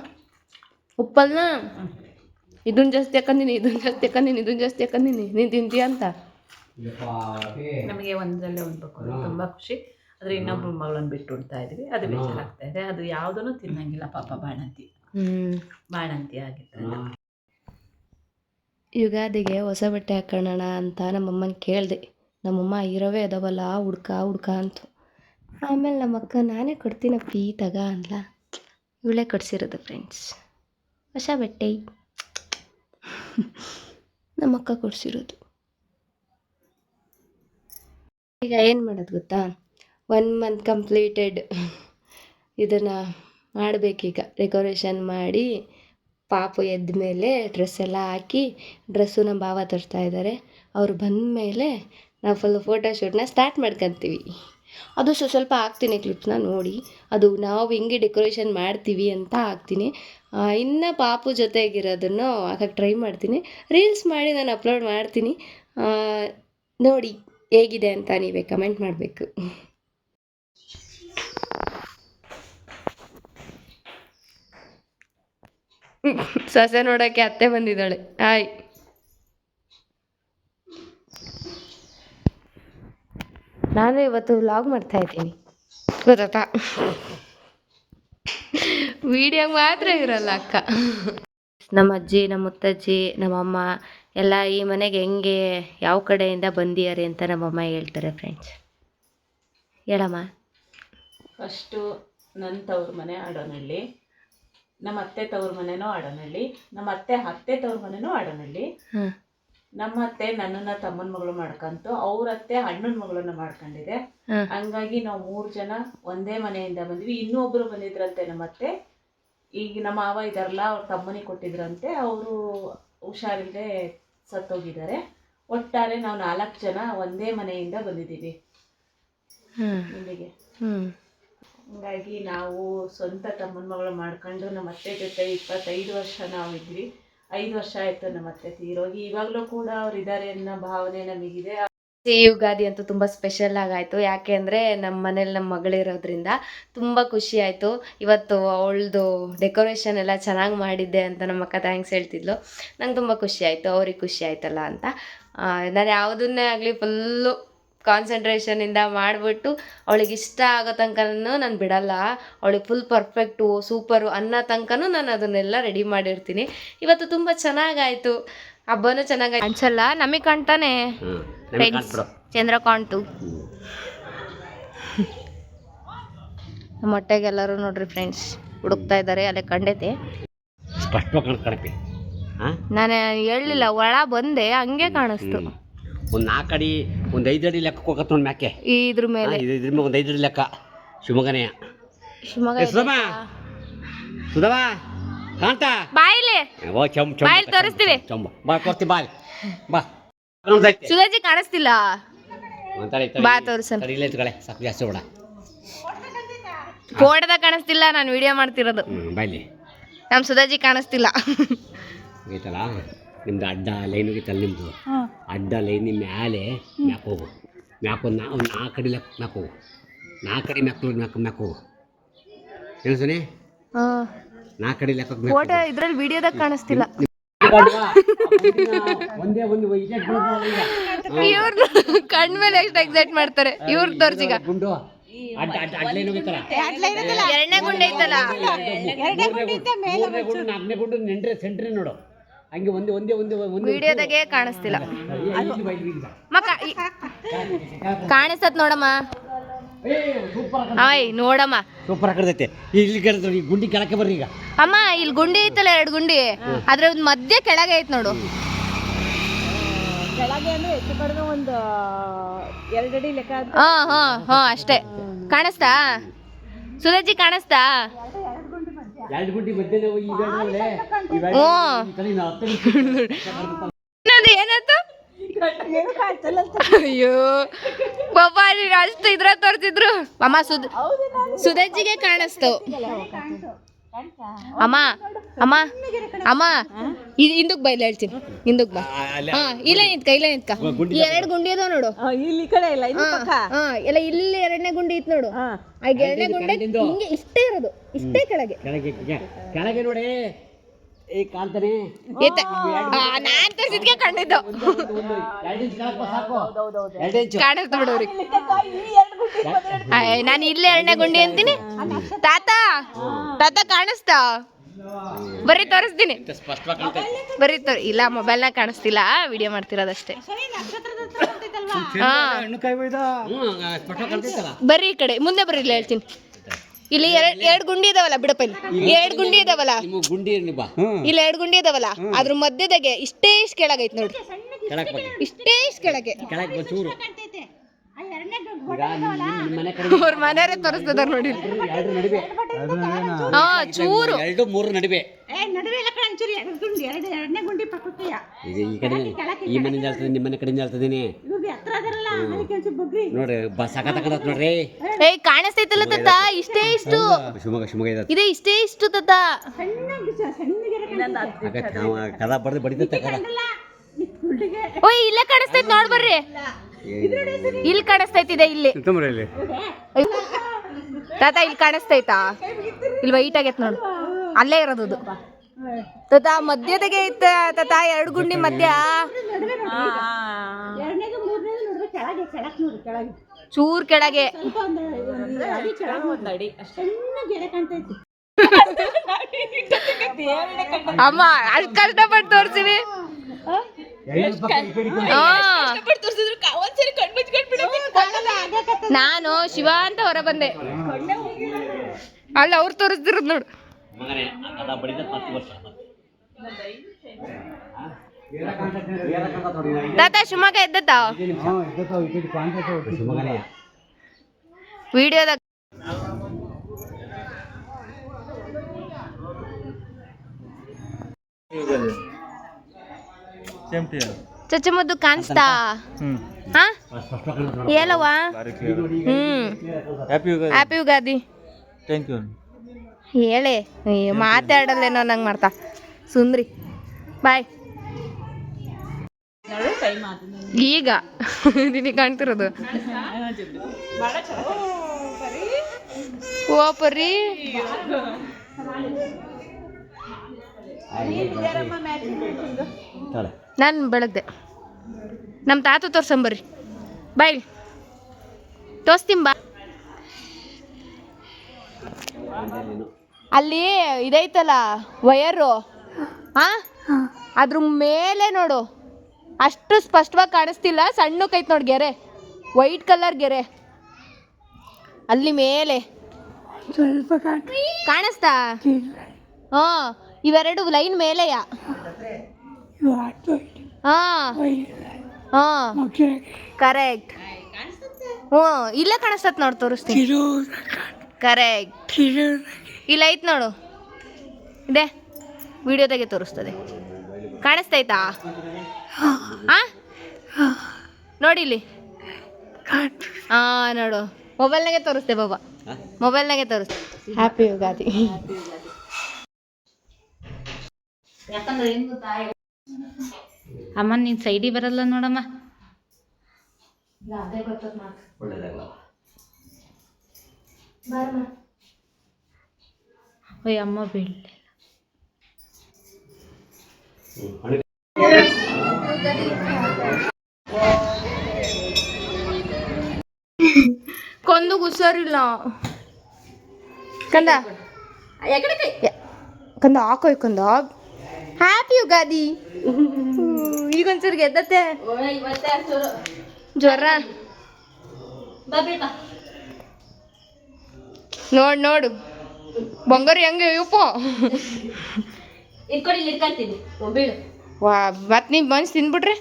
ಉಪ್ಪಲ್ಲ. ಇದನ್ನು ಜಾಸ್ತಿ ಹಾಕಂದಿನಿ, ಇದನ್ನು ಜಾಸ್ತಿ ಹಾಕಂದಿನಿ, ಇದನ್ನು ಜಾಸ್ತಿ ಹಾಕಂದಿನಿ. ನೀನು ತಿಂತೀಯ ಅಂತ. ನಮಗೆ ಒಂದರಲ್ಲೇ ಒಂದು ಬೇಕು, ತುಂಬ ಖುಷಿ. ಆದರೆ ಇನ್ನೊಬ್ಬರು ಮಗಳನ್ನ ಬಿಟ್ಟು ಉಡ್ತಾ ಇದ್ವಿ, ಅದು ಬೇಜಾರಾಗ್ತಾ ಇದೆ. ಅದು ಯಾವುದನ್ನು ತಿನ್ನಂಗಿಲ್ಲ ಪಾಪ. ಬಾಣಂತಿ ಆಗಿತ್ತು. ಯುಗಾದಿಗೆ ಹೊಸ ಬಟ್ಟೆ ಹಾಕೋಣ ಅಂತ ನಮ್ಮಮ್ಮನ ಕೇಳಿದೆ. ನಮ್ಮಮ್ಮ ಇರೋವೇ ಅದಾವಲ್ಲ ಹುಡ್ಕ ಅಂತ. ಆಮೇಲೆ ನಮ್ಮಕ್ಕ ನಾನೇ ಕೊಡ್ತೀನಪ್ಪಿ ತಗ ಅನ್ಲ. ಇವಳೇ ಕೊಡ್ಸಿರೋದು ಫ್ರೆಂಡ್ಸ್ ಹೊಸ ಬಟ್ಟೆ. ನಮ್ಮಕ್ಕ ಕೊಡ್ಸಿರೋದು. ಈಗ ಏನು ಮಾಡೋದು ಗೊತ್ತಾ, 1 ಮಂತ್ ಕಂಪ್ಲೀಟೆಡ್. ಇದನ್ನು ಮಾಡಬೇಕೀಗ. ಡೆಕೋರೇಷನ್ ಮಾಡಿ ಪಾಪು ಎದ್ದ ಮೇಲೆ ಡ್ರೆಸ್ ಎಲ್ಲ ಹಾಕಿ ಡ್ರೆಸ್ಸು ನಮ್ಮ ಭಾವ ತರ್ತಾ ಇದ್ದಾರೆ. ಅವ್ರು ಬಂದ ಮೇಲೆ ನಾವು ಫುಲ್ ಫೋಟೋಶೂಟ್ನ ಸ್ಟಾರ್ಟ್ ಮಾಡ್ಕೊತೀವಿ. ಅದು ಸ್ವಲ್ಪ ಹಾಕ್ತೀನಿ ಕ್ಲಿಪ್ಸ್ನ ನೋಡಿ, ಅದು ನಾವು ಹೆಂಗೆ ಡೆಕೋರೇಷನ್ ಮಾಡ್ತೀವಿ ಅಂತ ಹಾಕ್ತೀನಿ. ಇನ್ನು ಪಾಪು ಜೊತೆಗಿರೋದನ್ನು ಹಾಕಕ್ಕೆ ಟ್ರೈ ಮಾಡ್ತೀನಿ. ರೀಲ್ಸ್ ಮಾಡಿ ನಾನು ಅಪ್ಲೋಡ್ ಮಾಡ್ತೀನಿ. ನೋಡಿ ಹೇಗಿದೆ ಅಂತ ನೀವೇ ಕಮೆಂಟ್ ಮಾಡಬೇಕು. ಸೊಸೆ ನೋಡೋಕ್ಕೆ ಅತ್ತೆ ಬಂದಿದ್ದಾಳೆ. ಹಾಯ್. ನಾನು ಇವತ್ತು ವ್ಲಾಗ್ ಮಾಡ್ತಾ ಇದ್ದೀನಿ, ಗೊತ್ತಾ? ವಿಡಿಯೋ ಮಾತ್ರ ಇರಲ್ಲ ಅಕ್ಕ. ನಮ್ಮ ಅಜ್ಜಿ, ನಮ್ಮ ಮುತ್ತಜ್ಜಿ, ನಮ್ಮಮ್ಮ ಎಲ್ಲ ಈ ಮನೆಗೆ ಹೆಂಗೆ ಯಾವ ಕಡೆಯಿಂದ ಬಂದಿದ್ದಾರೆ ಅಂತ ನಮ್ಮಮ್ಮ ಹೇಳ್ತಾರೆ ಫ್ರೆಂಡ್ಸ್. ಹೇಳಮ್ಮ. ಫಸ್ಟು ನನ್ನ ತವ್ರ ಮನೆ ಆಡೋನಹಳ್ಳಿ, ನಮ್ಮ ಅತ್ತೆ ತವ್ರ ಮನೆನೂ ಆಡೋನಹಳ್ಳಿ, ನಮ್ಮ ಅತ್ತೆ ತವ್ರ ಮನೆನೂ ಆಡೋನಹಳ್ಳಿ. ನಮ್ಮ ಅತ್ತೆ ನನ್ನನ್ನ ತಮ್ಮನ ಮಗಳು ಮಾಡ್ಕಂತು, ಅವ್ರ ಅತ್ತೆ ಅಣ್ಣನ ಮಗಳನ್ನ ಮಾಡ್ಕೊಂಡಿದೆ. ಹಂಗಾಗಿ ನಾವು 3 ಜನ ಒಂದೇ ಮನೆಯಿಂದ ಬಂದ್ವಿ. ಇನ್ನೂ ಒಬ್ರು ಬಂದಿದ್ರಂತೆ ನಮ್ಮ ಅತ್ತೆ. ಈಗ ನಮ್ಮ ಮಾವ ಇದಾರಲ್ಲ, ಅವ್ರ ತಮ್ಮನಿಗೆ ಕೊಟ್ಟಿದ್ರಂತೆ. ಅವರು ಹುಷಾರಿಲ್ಲದೆ ಸತ್ತೋಗಿದ್ದಾರೆ. ಒಟ್ಟಾರೆ ನಾವು 4 ಜನ ಒಂದೇ ಮನೆಯಿಂದ ಬಂದಿದ್ದೀವಿ ಇಲ್ಲಿಗೆ. ಹಂಗಾಗಿ ನಾವು ಸ್ವಂತ ತಮ್ಮನ ಮಗಳು ಮಾಡ್ಕೊಂಡು ನಮ್ಮ ಅತ್ತೆ ಜೊತೆ 25 ವರ್ಷ ನಾವಿದ್ವಿ. 5 ವರ್ಷ ಆಯಿತು ನಮ್ಮ ಅತ್ತೆ ತೀರೋಗಿ. ಇವಾಗಲೂ ಕೂಡ ಅವ್ರು ಇದ್ದಾರೆ ಅನ್ನೋ ಭಾವನೆ ನಮಗಿದೆ. ಈ ಯುಗಾದಿ ಅಂತೂ ತುಂಬ ಸ್ಪೆಷಲ್ ಆಗಾಯಿತು. ಯಾಕೆ ಅಂದರೆ ನಮ್ಮ ಮನೇಲಿ ನಮ್ಮ ಮಗಳಿರೋದ್ರಿಂದ ತುಂಬ ಖುಷಿ ಆಯಿತು. ಇವತ್ತು ಅವಳದು ಡೆಕೋರೇಷನ್ ಎಲ್ಲ ಚೆನ್ನಾಗಿ ಮಾಡಿದ್ದೆ ಅಂತ ನಮ್ಮ ಅಕ್ಕ ಥ್ಯಾಂಕ್ಸ್ ಹೇಳ್ತಿದ್ಲು. ನಂಗೆ ತುಂಬ ಖುಷಿ ಆಯಿತು, ಅವ್ರಿಗೆ ಖುಷಿ ಆಯ್ತಲ್ಲ ಅಂತ. ನಾನು ಯಾವುದನ್ನೇ ಆಗಲಿ ಫುಲ್ಲು ಕಾನ್ಸಂಟ್ರೇಷನಿಂದ ಮಾಡಿಬಿಟ್ಟು ಅವಳಿಗೆ ಇಷ್ಟ ಆಗೋ ತನಕನೂ ನಾನು ಬಿಡಲ್ಲ. ಅವಳಿಗೆ ಫುಲ್ ಪರ್ಫೆಕ್ಟು ಸೂಪರು ಅನ್ನೋ ತನಕನೂ ನಾನು ಅದನ್ನೆಲ್ಲ ರೆಡಿ ಮಾಡಿರ್ತೀನಿ. ಇವತ್ತು ತುಂಬ ಚೆನ್ನಾಗಾಯಿತು, ಹಬ್ಬನೂ ಚೆನ್ನಾಗಿ ಅನ್ಸಲ್ಲ ನಮಗೆ ಕಾಣ್ತಾನೆ ಫ್ರೆಂಡ್ಸ್. ಚಂದ್ರ ಕಾಣ್ತು ನಮ್ಮ ಹೊಟ್ಟೆಗೆಲ್ಲರೂ ನೋಡ್ರಿ ಫ್ರೆಂಡ್ಸ್ ಹುಡುಕ್ತಾ ಇದ್ದಾರೆ. ಅಲ್ಲೇ ಕಂಡೈತೆ, ನಾನು ಹೇಳಲಿಲ್ಲ, ಒಳ ಬಂದೆ ಹಂಗೆ ಕಾಣಿಸ್ತು. ಒಂದು 4 ಅಡಿ ಒಂದು 5 ಅಡಿ ಲೆಕ್ಕ ಹೋಗತ್ತೆ ನೋಡಿ ಮ್ಯಾಕೆ ಇದ್ರ ಮೇಲೆ. ಇದ್ರ ಮೇಲೆ ಒಂದು 5 ಅಡಿ ಲೆಕ್ಕ ಶಿವಮೊಗ್ಗನೇ. ಶಿವಮೊಗ್ಗ ಸುಧವಾ ಕಾಂತಾ ಬಾಯಿಲೆ ಓ ಚಂಬ ಬಾಯಿಲ್ ತೋರಿಸ್ತೀವಿ. ಚಂಬ ಬಾ ತೋರಿಸ್ತಿ ಬಾ ಬಾ. ಸುಧಾಜಿ ಕಾಣಿಸ್ತಿಲ್ಲ, ಬಾ ತೋರಿಸೋಣ. ಇಲ್ಲೇ ಇಟ್ಕೊಳ್ಳೆ ಸಾಕು, ಜಾಸ್ತಿ ಬೇಡ. ಫೋಟೋದಾಗ ಕಾಣಿಸ್ತಿಲ್ಲ, ನಾನು ವಿಡಿಯೋ ಮಾಡ್ತಿರೋದು. ಬಾಯ್ಲಿ ನಮ್ಮ ಸುಧಾಜಿ ಕಾಣಿಸ್ತಿಲ್ಲ. ಆಗೈತಲ್ಲ ನಿಮ್ದು ಅಡ್ಡ ಲೈನ್ ಹೋಗಿತ್ತಲ್ಲ, ನಿಮ್ಮದು ಅಡ್ಡ ಲೈನ್ ಮ್ಯಾಲೆ ಮ್ಯಾಕ್ ಹೋಗು. ಮ್ಯಾಕ್ ಒಂದು 4 ಅಡಿ ಲೆಕ್ಕ ಮ್ಯಾಕ್ ಹೋಗು. 4 ಅಡಿ ಮ್ಯಾಕ್ ನೋಡಿ ಮ್ಯಾಕ್ ಹೋಗು. ಏನು ಸೊನೆ 4 ಅಡಿ ಲೆಕ್ಕ ಫೋಟೋ ಇದ್ರಲ್ಲಿ ವಿಡಿಯೋದಾಗ ಕಾಣಿಸ್ತಿಲ್ಲ. ಒಂದೇ ಒಂದು ಇವ್ರನ್ನ ಕಣ್ ಮೇಲೆ ಎಷ್ಟು ಎಕ್ಸೈಟ್ ಮಾಡ್ತಾರೆ ಇವ್ರ ತೋರ್ಸಿಗ. ಗುಂಡು ಅಡ್ಡ ಅಡ್ಡ ಲೈನ್ ಹೋಗಿತ್ತಲ್ಲ, 2ನೇ ಗುಂಡೆ ಐತಲ್ಲ, 3ನೇ ಗುಂಡು 4ನೇ ಗುಂಡು ನೆಂಟ್ರೆ ಸೆಂಟ್ರಿ ನೋಡು. ಹಂಗೆ ಒಂದೇ ವಿಡಿಯೋದಾಗೆ ಕಾಣಿಸ್ತಿಲ್ಲ. ಕಾಣಿಸ್ತತ್ ನೋಡಮ್ಮ. ಆಯ್ ನೋಡಮ್ಮ ಸೂಪರ್ ಹಾಕಿರ್ತೈತೆ. ಇಲ್ಲಿ ಈ ಗುಂಡಿ ಕೆಳಕ್ಕೆ ಬರ್ರಿ ಈಗ. ಅಮ್ಮ ಇಲ್ಲಿ ಗುಂಡಿ ಐತಲ್ಲ, 2 ಗುಂಡಿ, ಅದ್ರ ಮಧ್ಯೆ ಕೆಳಗೆ ಐತ್ ನೋಡು. ಕೆಳಗೆ ಅಂದ್ರೆ ಹೆಚ್ಚು ಕಡಿಮೆ ಒಂದು 2 ಅಡಿ ಲೆಕ್ಕ. ಹಾ ಅಷ್ಟೇ. ಕಾಣಿಸ್ತಾ ಸುಧಾಜಿ? ಕಾಣಿಸ್ತಾ? 2 ಗುಂಡಿ ಮಧ್ಯೆ ಏನಾಯ್ತು? ಅಯ್ಯೋ ಬಾಬಾ, ಅಷ್ಟು ಇದ್ರ ತೋರ್ಸಿದ್ರು ಅಮ್ಮ. ಸುಧಾಜಿಗೆ ಕಾಣಿಸ್ತು ಅಮ್ಮ. ಅಮ್ಮ ಅಮ್ಮ ಹಿಂದಕ್ ಬಾ, ಇಲ್ಲ ಹೇಳ್ತೀನಿ, ಹಿಂದಕ್ ಬಾ. ಇಲ್ಲೇ ನಿಂತ್ಕ 2 ಗುಂಡಿ ಅದಾವ ನೋಡು. ಇಲ್ಲಿ ಕಡೆ ಇಲ್ಲ, ಎಲ್ಲ ಇಲ್ಲಿ 2ನೇ ಗುಂಡಿ ಐತ್ ನೋಡು. ಆ 2ನೇ ಗುಂಡಿ ಹಿಂಗೆ ಇಷ್ಟೇ ಇರೋದು, ಇಷ್ಟೇ ಕೆಳಗೆ ಕೆಳಗೆ ನೋಡಿ. ಏ ಕಾಂತಾನೆ ನಾನ್ ತೋರಿಸಿದ್ಕೆ ಕಂಡಿದ್ದು ಕಾಣಿಸ್ತು ಬಿಡೋರಿ. ನಾನು ಇಲ್ಲೇ 2ನೇ ಗುಂಡಿ ಅಂತೀನಿ. ತಾತ ಕಾಣಿಸ್ತಾ? ಬರ್ರಿ ತೋರಿಸ್ತೀನಿ, ಬರ್ರಿ ಇಲ್ಲ ಮೊಬೈಲ್ನಾಗ ಕಾಣಿಸ್ತಿಲ್ಲ, ವಿಡಿಯೋ ಮಾಡ್ತಿರೋದಷ್ಟೇ. ಬರ್ರಿ ಈ ಕಡೆ ಮುಂದೆ ಬರ್ರಿ, ಇಲ್ಲ ಹೇಳ್ತೀನಿ. ಇಲ್ಲಿ 2 ಗುಂಡಿ ಇದಾವಲ್ಲ ಬಿಡಪ್ಪ, ಇಲ್ಲಿ 2 ಗುಂಡಿ ಇದಾವಲ್ಲ, ಇಲ್ಲಿ 2 ಗುಂಡಿ ಇದಾವಲ್ಲ, ಅದ್ರ ಮಧ್ಯದಾಗೆ ಇಷ್ಟೇ ಇಷ್ಟು ಕೆಳಗೈತೆ ನೋಡಿ, ಇಷ್ಟೇ ಇಷ್ಟು ಕೆಳಗೆ. ಅವ್ರ ಮನೆಯವರೇ ತೋರಿಸ್ತದಾರ ನೋಡಿ. ಹಾ ಚೂರು 2-3 ನಡುವೆ ಈಗ ಈ ಕಡೆ ಈ ಮನೆಯಿಂದ ಹೇಳ್ತದೆ ನಿಮ್ಮ ಮನೆ ಕಡೆಯಿಂದ ಹೇಳ್ತಿದ್ದೀನಿ ನೋಡ್ರಿ ಸಖತ್ ನೋಡ್ರಿ. ಏಯ್ ಕಾಣಿಸ್ತೈತಲ್ಲ ತಾತ, ಇಷ್ಟೇ ಇಷ್ಟು ಶಿವಮೊಗ್ಗ ಇದೆ ಇದೆ, ಇಷ್ಟೇ ಇಷ್ಟು ತಾತ. ಕದ ಬಡ್ದು ಬಡಿತೈತೆ ಕದ. ಓಯ್ ಇಲ್ಲೇ ಕಾಣಿಸ್ತೈತ್ ನೋಡ್ ಬರ್ರಿ, ಇಲ್ಲಿ ಕಾಣಿಸ್ತೈತಿದೆ ಇಲ್ಲಿ ತಾತ, ಇಲ್ಲಿ ಕಾಣಿಸ್ತೈತಾ? ಇಲ್ಲಿ ವೈಟ್ ಆಗೈತ್ ನೋಡು, ಅಲ್ಲೇ ಇರೋದು ಅದು ತಾತ. ಮಧ್ಯದಾಗೆ ಐತ ತಾತ, 2 ಗುಂಡಿ ಮಧ್ಯ ಚೂರ್ ಕೆಳಗೆ. ಅಮ್ಮ ಅಲ್ಲಿ ಕಷ್ಟಪಟ್ಟು ತೋರ್ಸಿವಿ. ನಾನು ಶಿವ ಅಂತ ಹೊರ ಬಂದೆ, ಅಲ್ಲ ಅವ್ರು ತೋರಿಸ್ತಿರೋದು ನೋಡು. ತಾತ ಶಿವಮೊಗ್ಗ ಎದ್ದತ್ತ ವಿಡಿಯೋದಾಗ. ಚಚ್ಚಮದ್ದು ಕಾಣಿಸ್ತಾ? ಹಾ ಹೇಳವ್ವ. ಹ್ಯಾಪಿ ಯುಗಾದಿ. ಹೇಳೆ, ಮಾತಾಡಲ್ಲೇನೋ ನಂಗೆ ಮಾಡ್ತಾ ಸುಂದ್ರಿ. ಬಾಯ್. ಈಗ ನಿನಗೆ ಕಾಣ್ತಿರೋದು ಓ ಪರಿ. ನಾನು ಬೆಳಗ್ದೆ. ನಮ್ಮ ತಾತ ತೋರ್ಸಂಬರ್ರಿ, ಬಾಯ್ ತೋರಿಸ್ತೀಂಬಾ. ಅಲ್ಲಿ ಇದೈತಲ್ಲ ವಯರು, ಅದ್ರ ಮೇಲೆ ನೋಡು, ಅಷ್ಟು ಸ್ಪಷ್ಟವಾಗಿ ಕಾಣಿಸ್ತಿಲ್ಲ, ಸಣ್ಣಕ್ಕೈತೆ ನೋಡಿ ಗೆರೆ, ವೈಟ್ ಕಲರ್ ಗೆರೆ ಅಲ್ಲಿ ಮೇಲೆ ಸ್ವಲ್ಪ ಕಾಣಿಸ್ತಾ? ಇವೆರಡು ಲೈನ್ ಮೇಲೆಯಾ? ಕರೆಕ್ಟ್. ಇಲ್ಲೇ ಕಾಣಿಸ್ತತ್ ನೋಡಿ, ತೋರಿಸ್ತೀನಿ. ಕರೆಕ್ಟ್, ಇಲ್ಲ ಐತ್ ನೋಡು, ಇದೆ ವಿಡಿಯೋದಾಗೆ ತೋರಿಸ್ತದೆ. ಕಾಣಿಸ್ತೈತಾ? ನೋಡಿ ಇಲ್ಲಿ. ನೋಡು, ಮೊಬೈಲ್ನಾಗೆ ತೋರಿಸ್ತೆ ಬಾಬಾ, ಮೊಬೈಲ್ನಾಗೆ ತೋರಿಸ್ತೆ. ಹ್ಯಾಪಿ ಯುಗಾದಿ. ಯಾಕಂದ್ರೆ ಏನು ಗೊತ್ತಾ ಅಮ್ಮ, ನೀನು ಸೈಡಿ ಬರಲ್ಲ ನೋಡಮ್ಮ. ಅದೇ ಬರ್ತದ ಓಯ್ ಅಮ್ಮ ಬೀಳ್. ಕೊಂದು ಹುಷಾರಿಲ್ಲ ಕಂದ, ಕಂದ ಹಾಕೋಯ್ ಕಂದ. ಹ್ಯಾಪಿ ಯುಗಾದಿ. ಈಗೊಂಚೂರು ಗೆದ್ದತ್ತೆ ಜ್ವರ. ನೋಡು ಬಂಗಾರ ಹೆಂಗೆ ಯಪ್ಪ. ವಾ, ಮತ್ ನೀ ಮನ್ಸು ತಿಂದ್ಬಿಟ್ರೆ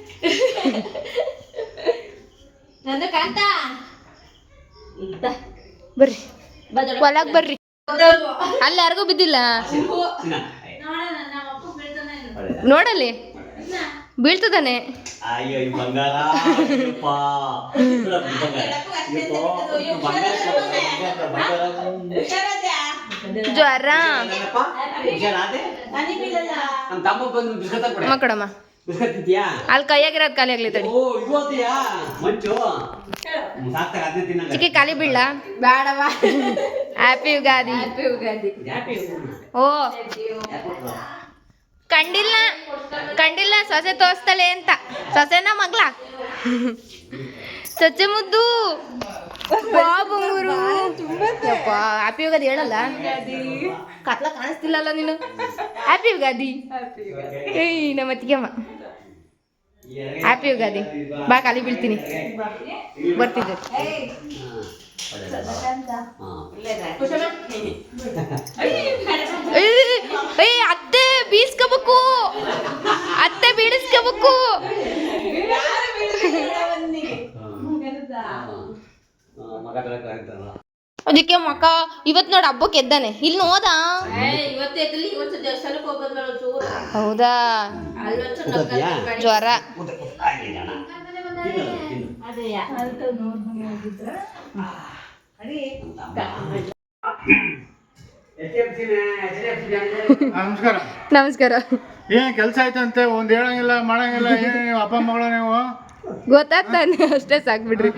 ಬರ್ರಿ ಹೊಲಕ್ ಬರ್ರಿ. ಅಲ್ಲಿ ಯಾರಿಗೂ ಬಿದ್ದಿಲ್ಲ ನೋಡಲ್ಲಿ, ಬೀಳ್ತದಾನೆ. ಜ್ವರ ಮಕ್ಕಳಮ್ಮ, ಅಲ್ಲಿ ಕೈಯಾಗಿರೋದು ಖಾಲಿ ಆಗ್ಲಿ ತಡಿ. ಚಿಕ್ಕಿ ಖಾಲಿ ಬೀಳ ಬೇಡವಾ. ಹ್ಯಾಪಿ ಯುಗಾದಿ. ಓ ಕಂಡಿಲ್ಲ ಸೊಸೆ ತೋರಿಸ್ತಾಳೆ ಅಂತ. ಸೊಸೆನ ಮಗ್ಲ ಸೊಚ್ಚೆ ಮುದ್ದು ಬಂಗೂರು. ಹ್ಯಾಪಿ ಯುಗಾದಿ ಹೇಳಲ್ಲ, ಕತ್ಲ ಕಾಣಿಸ್ತಿಲ್ಲಲ್ಲ ನೀನು. ಹ್ಯಾಪಿ ಯುಗಾದಿ. ಏಯ್ ನಮ್ಮ ಅತ್ತಿಗೆಮ್ಮ, ಹ್ಯಾಪಿ ಯುಗಾದಿ. ಬಾ ಖಾಲಿ ಬೀಳ್ತೀನಿ, ಬರ್ತಿದ್ದೆ. ಅತ್ತೆ ಬೀಸ್ಕೋಬೇಕು, ಅತ್ತೆ ಬೀಳಿಸ್ಕೋಬೇಕು. ಅದಕ್ಕೆ ಮಕ್ಕ ಇವತ್ತು ನೋಡಿ ಹಬ್ಬಕ್ಕೆ ಎದ್ದಾನೆ ಇಲ್ಲಿ ನೋದಾ ಹೌದಾ ಜ್ವರ ನಮಸ್ಕಾರ. ನಮಸ್ಕಾರ. ಏನ್ ಕೆಲಸ ಆಯ್ತಂತೆ ಒಂದ್ ಹೇಳಂಗಿಲ್ಲ ಮಾಡಂಗಿಲ್ಲ ಏನ್ ನೀವು ಅಪ್ಪ ಮಗಳ ನೀವು ಗೊತ್ತಾಗ್ತಾನೆ ಅಷ್ಟೇ ಸಾಕ್ಬಿಡ್ರಿ.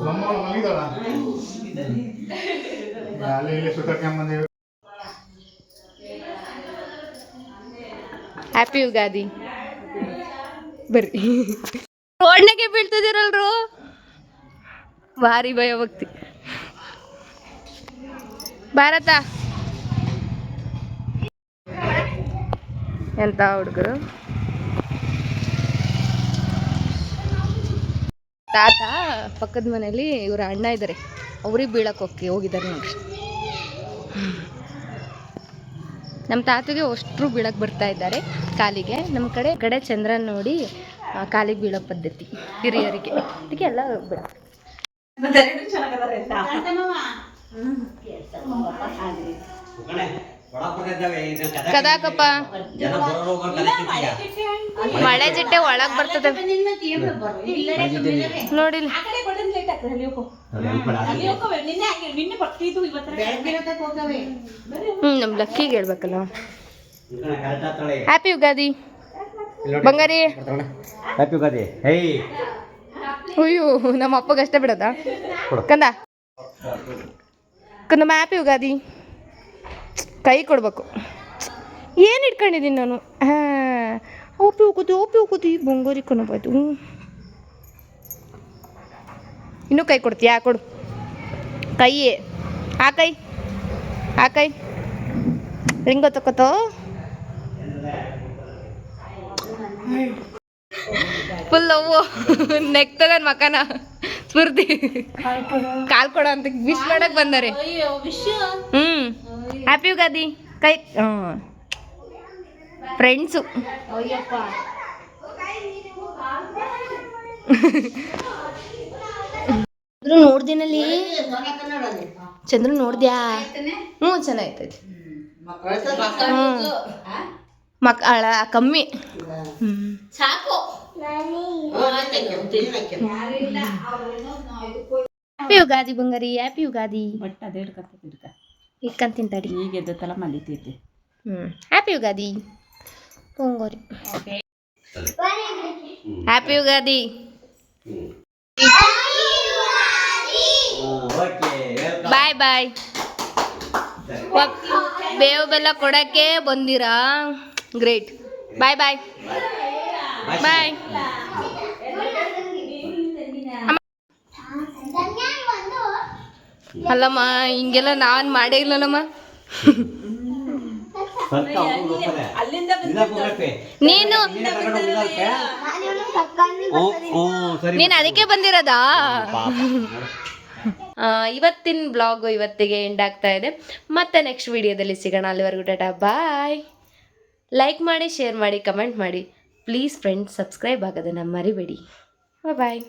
ಮೊಮ್ಮಗಳು ಮಲಗಿದಾಳ ಅಲ್ಲಿ ಇಲ್ಲಿ ಸುತ್ತಕೊಂಡ್ ಬಂದೀವಿ. ಹ್ಯಾಪಿ ಯುಗಾದಿ. ಬರ್ರಿ ರೋಡ್ನಾಗೆ ಬೀಳ್ತಿದ್ದೀರಲ್ರು ಭಾರಿ ಭಯ ಭಕ್ತಿ. ಭಾರತ ಎಂತ ಹುಡುಗರು. ತಾತ ಪಕ್ಕದ ಮನೇಲಿ ಇವ್ರ ಅಣ್ಣ ಇದ್ದಾರೆ, ಅವ್ರಿಗೆ ಬೀಳಕ್ಕೆ ಹೋಗಿದ್ದಾರೆ ನೋಡ್ರಿ. ನಮ್ಮ ತಾತಗೆ ಅಷ್ಟರು ಬೀಳಕ್ಕೆ ಬರ್ತಾ ಇದ್ದಾರೆ ಕಾಲಿಗೆ. ನಮ್ಮ ಕಡೆ ಚಂದ್ರನ್ ನೋಡಿ ಕಾಲಿಗೆ ಬೀಳೋ ಪದ್ಧತಿ ಹಿರಿಯರಿಗೆ, ಅದಕ್ಕೆ ಎಲ್ಲ ಬಿಡ. ಕದಾಕಪ್ಪ ಮಳೆ ಜಿಟ್ಟೆ ಒಳಗ್ ಬರ್ತದೆ ನೋಡಿ. ನಮ್ ಲಕ್ಕಿಗೆ ಹೇಳ್ಬೇಕಲ್ಲ. ಹ್ಯಾಪಿ ಯುಗಾದಿ ಬಂಗಾರಿ. ಹ್ಯಾಪಿ ಯುಗಾದಿ. ಹೇ ಅಯ್ಯೋ ನಮ್ಮ ಅಪ್ಪಗೆ ಅಷ್ಟೇ ಬಿಡೋದಾ ಕಂದ ಕಂದಮ್ಮ. ಹ್ಯಾಪಿ ಯುಗಾದಿ. ಕೈ ಕೊಡ್ಬೇಕು. ಏನು ಇಟ್ಕೊಂಡಿದ್ದೀನಿ ನಾನು. ಓಪಿ ಹೋಗೋದು ಬಂಗಾರಿ ಕಣಬಾಯ್ತು. ಇನ್ನೂ ಕೈ ಕೊಡ್ತೀಯಾ? ಕೊಡು ಕೈ. ಆ ಕೈ ಹೆಂಗೆ ಗೊತ್ತಕ್ಕತ್ತೋ. ಫುಲ್ ನೋವು ನೆಕ್ತದ ಮಕನ ಸ್ಫೂರ್ತಿ. ಕಾಲ್ ಕೊಡ ಅಂತ ವಿಶ್ ಮಾಡಕ್ ಬಂದಾರೆ. ಹ್ಯಾಪಿ ಯುಗಾದಿ. ಕೈ ಫ್ರೆಂಡ್ಸು. ನೋಡ್ದಿನಲ್ಲಿ ಚಂದ್ರ ನೋಡ್ದ್ಯಾ? ಹ್ಞೂ ಚೆನ್ನಾಗೈತೈತಿ. ಮಕ್ಕಳ ಕಮ್ಮಿ ಸಾಕು. Happy Ugadi Bangari. Happy Ugadi. But ಅದೇ ಇಟ್ಕೊಂತೀನಿ ತಡಿ. ಈಗ ಎದ್ದತ್ತಲ್ಲ ಮಲಿತೈತಿ. ಹ್ಯಾಪಿ ಯುಗಾದಿ ಬಂಗಾರಿ. ಹ್ಯಾಪಿ ಯುಗಾದಿ. ಬಾಯ್ ಬಾಯ್. ಬೇವು ಬೆಲ್ಲ ಕೊಡಕ್ಕೆ ಬಂದಿರಾ? ಗ್ರೇಟ್. ಬಾಯ್ ಬಾಯ್ ಬಾಯ್. ಅಲ್ಲಮ್ಮ ಹಿಂಗೆಲ್ಲ ನಾನು ಮಾಡೇ ಇಲ್ಲಲ್ಲಮ್ಮ. ನೀನು ಅದಕ್ಕೆ ಬಂದಿರೋದಾ? ಇವತ್ತಿನ ಬ್ಲಾಗು ಇವತ್ತಿಗೆ ಎಂಡ್ ಆಗ್ತಾ ಇದೆ. ಮತ್ತೆ ನೆಕ್ಸ್ಟ್ ವಿಡಿಯೋದಲ್ಲಿ ಸಿಗೋಣ. ಅಲ್ಲಿವರೆಗೂ ಟಾಟಾ ಬಾಯ್. ಲೈಕ್ ಮಾಡಿ, ಶೇರ್ ಮಾಡಿ, ಕಮೆಂಟ್ ಮಾಡಿ. ಪ್ಲೀಸ್ ಫ್ರೆಂಡ್ಸ್, ಸಬ್ಸ್ಕ್ರೈಬ್ ಆಗೋದನ್ನು ಮರಿಬೇಡಿ. ಬಾಯ್.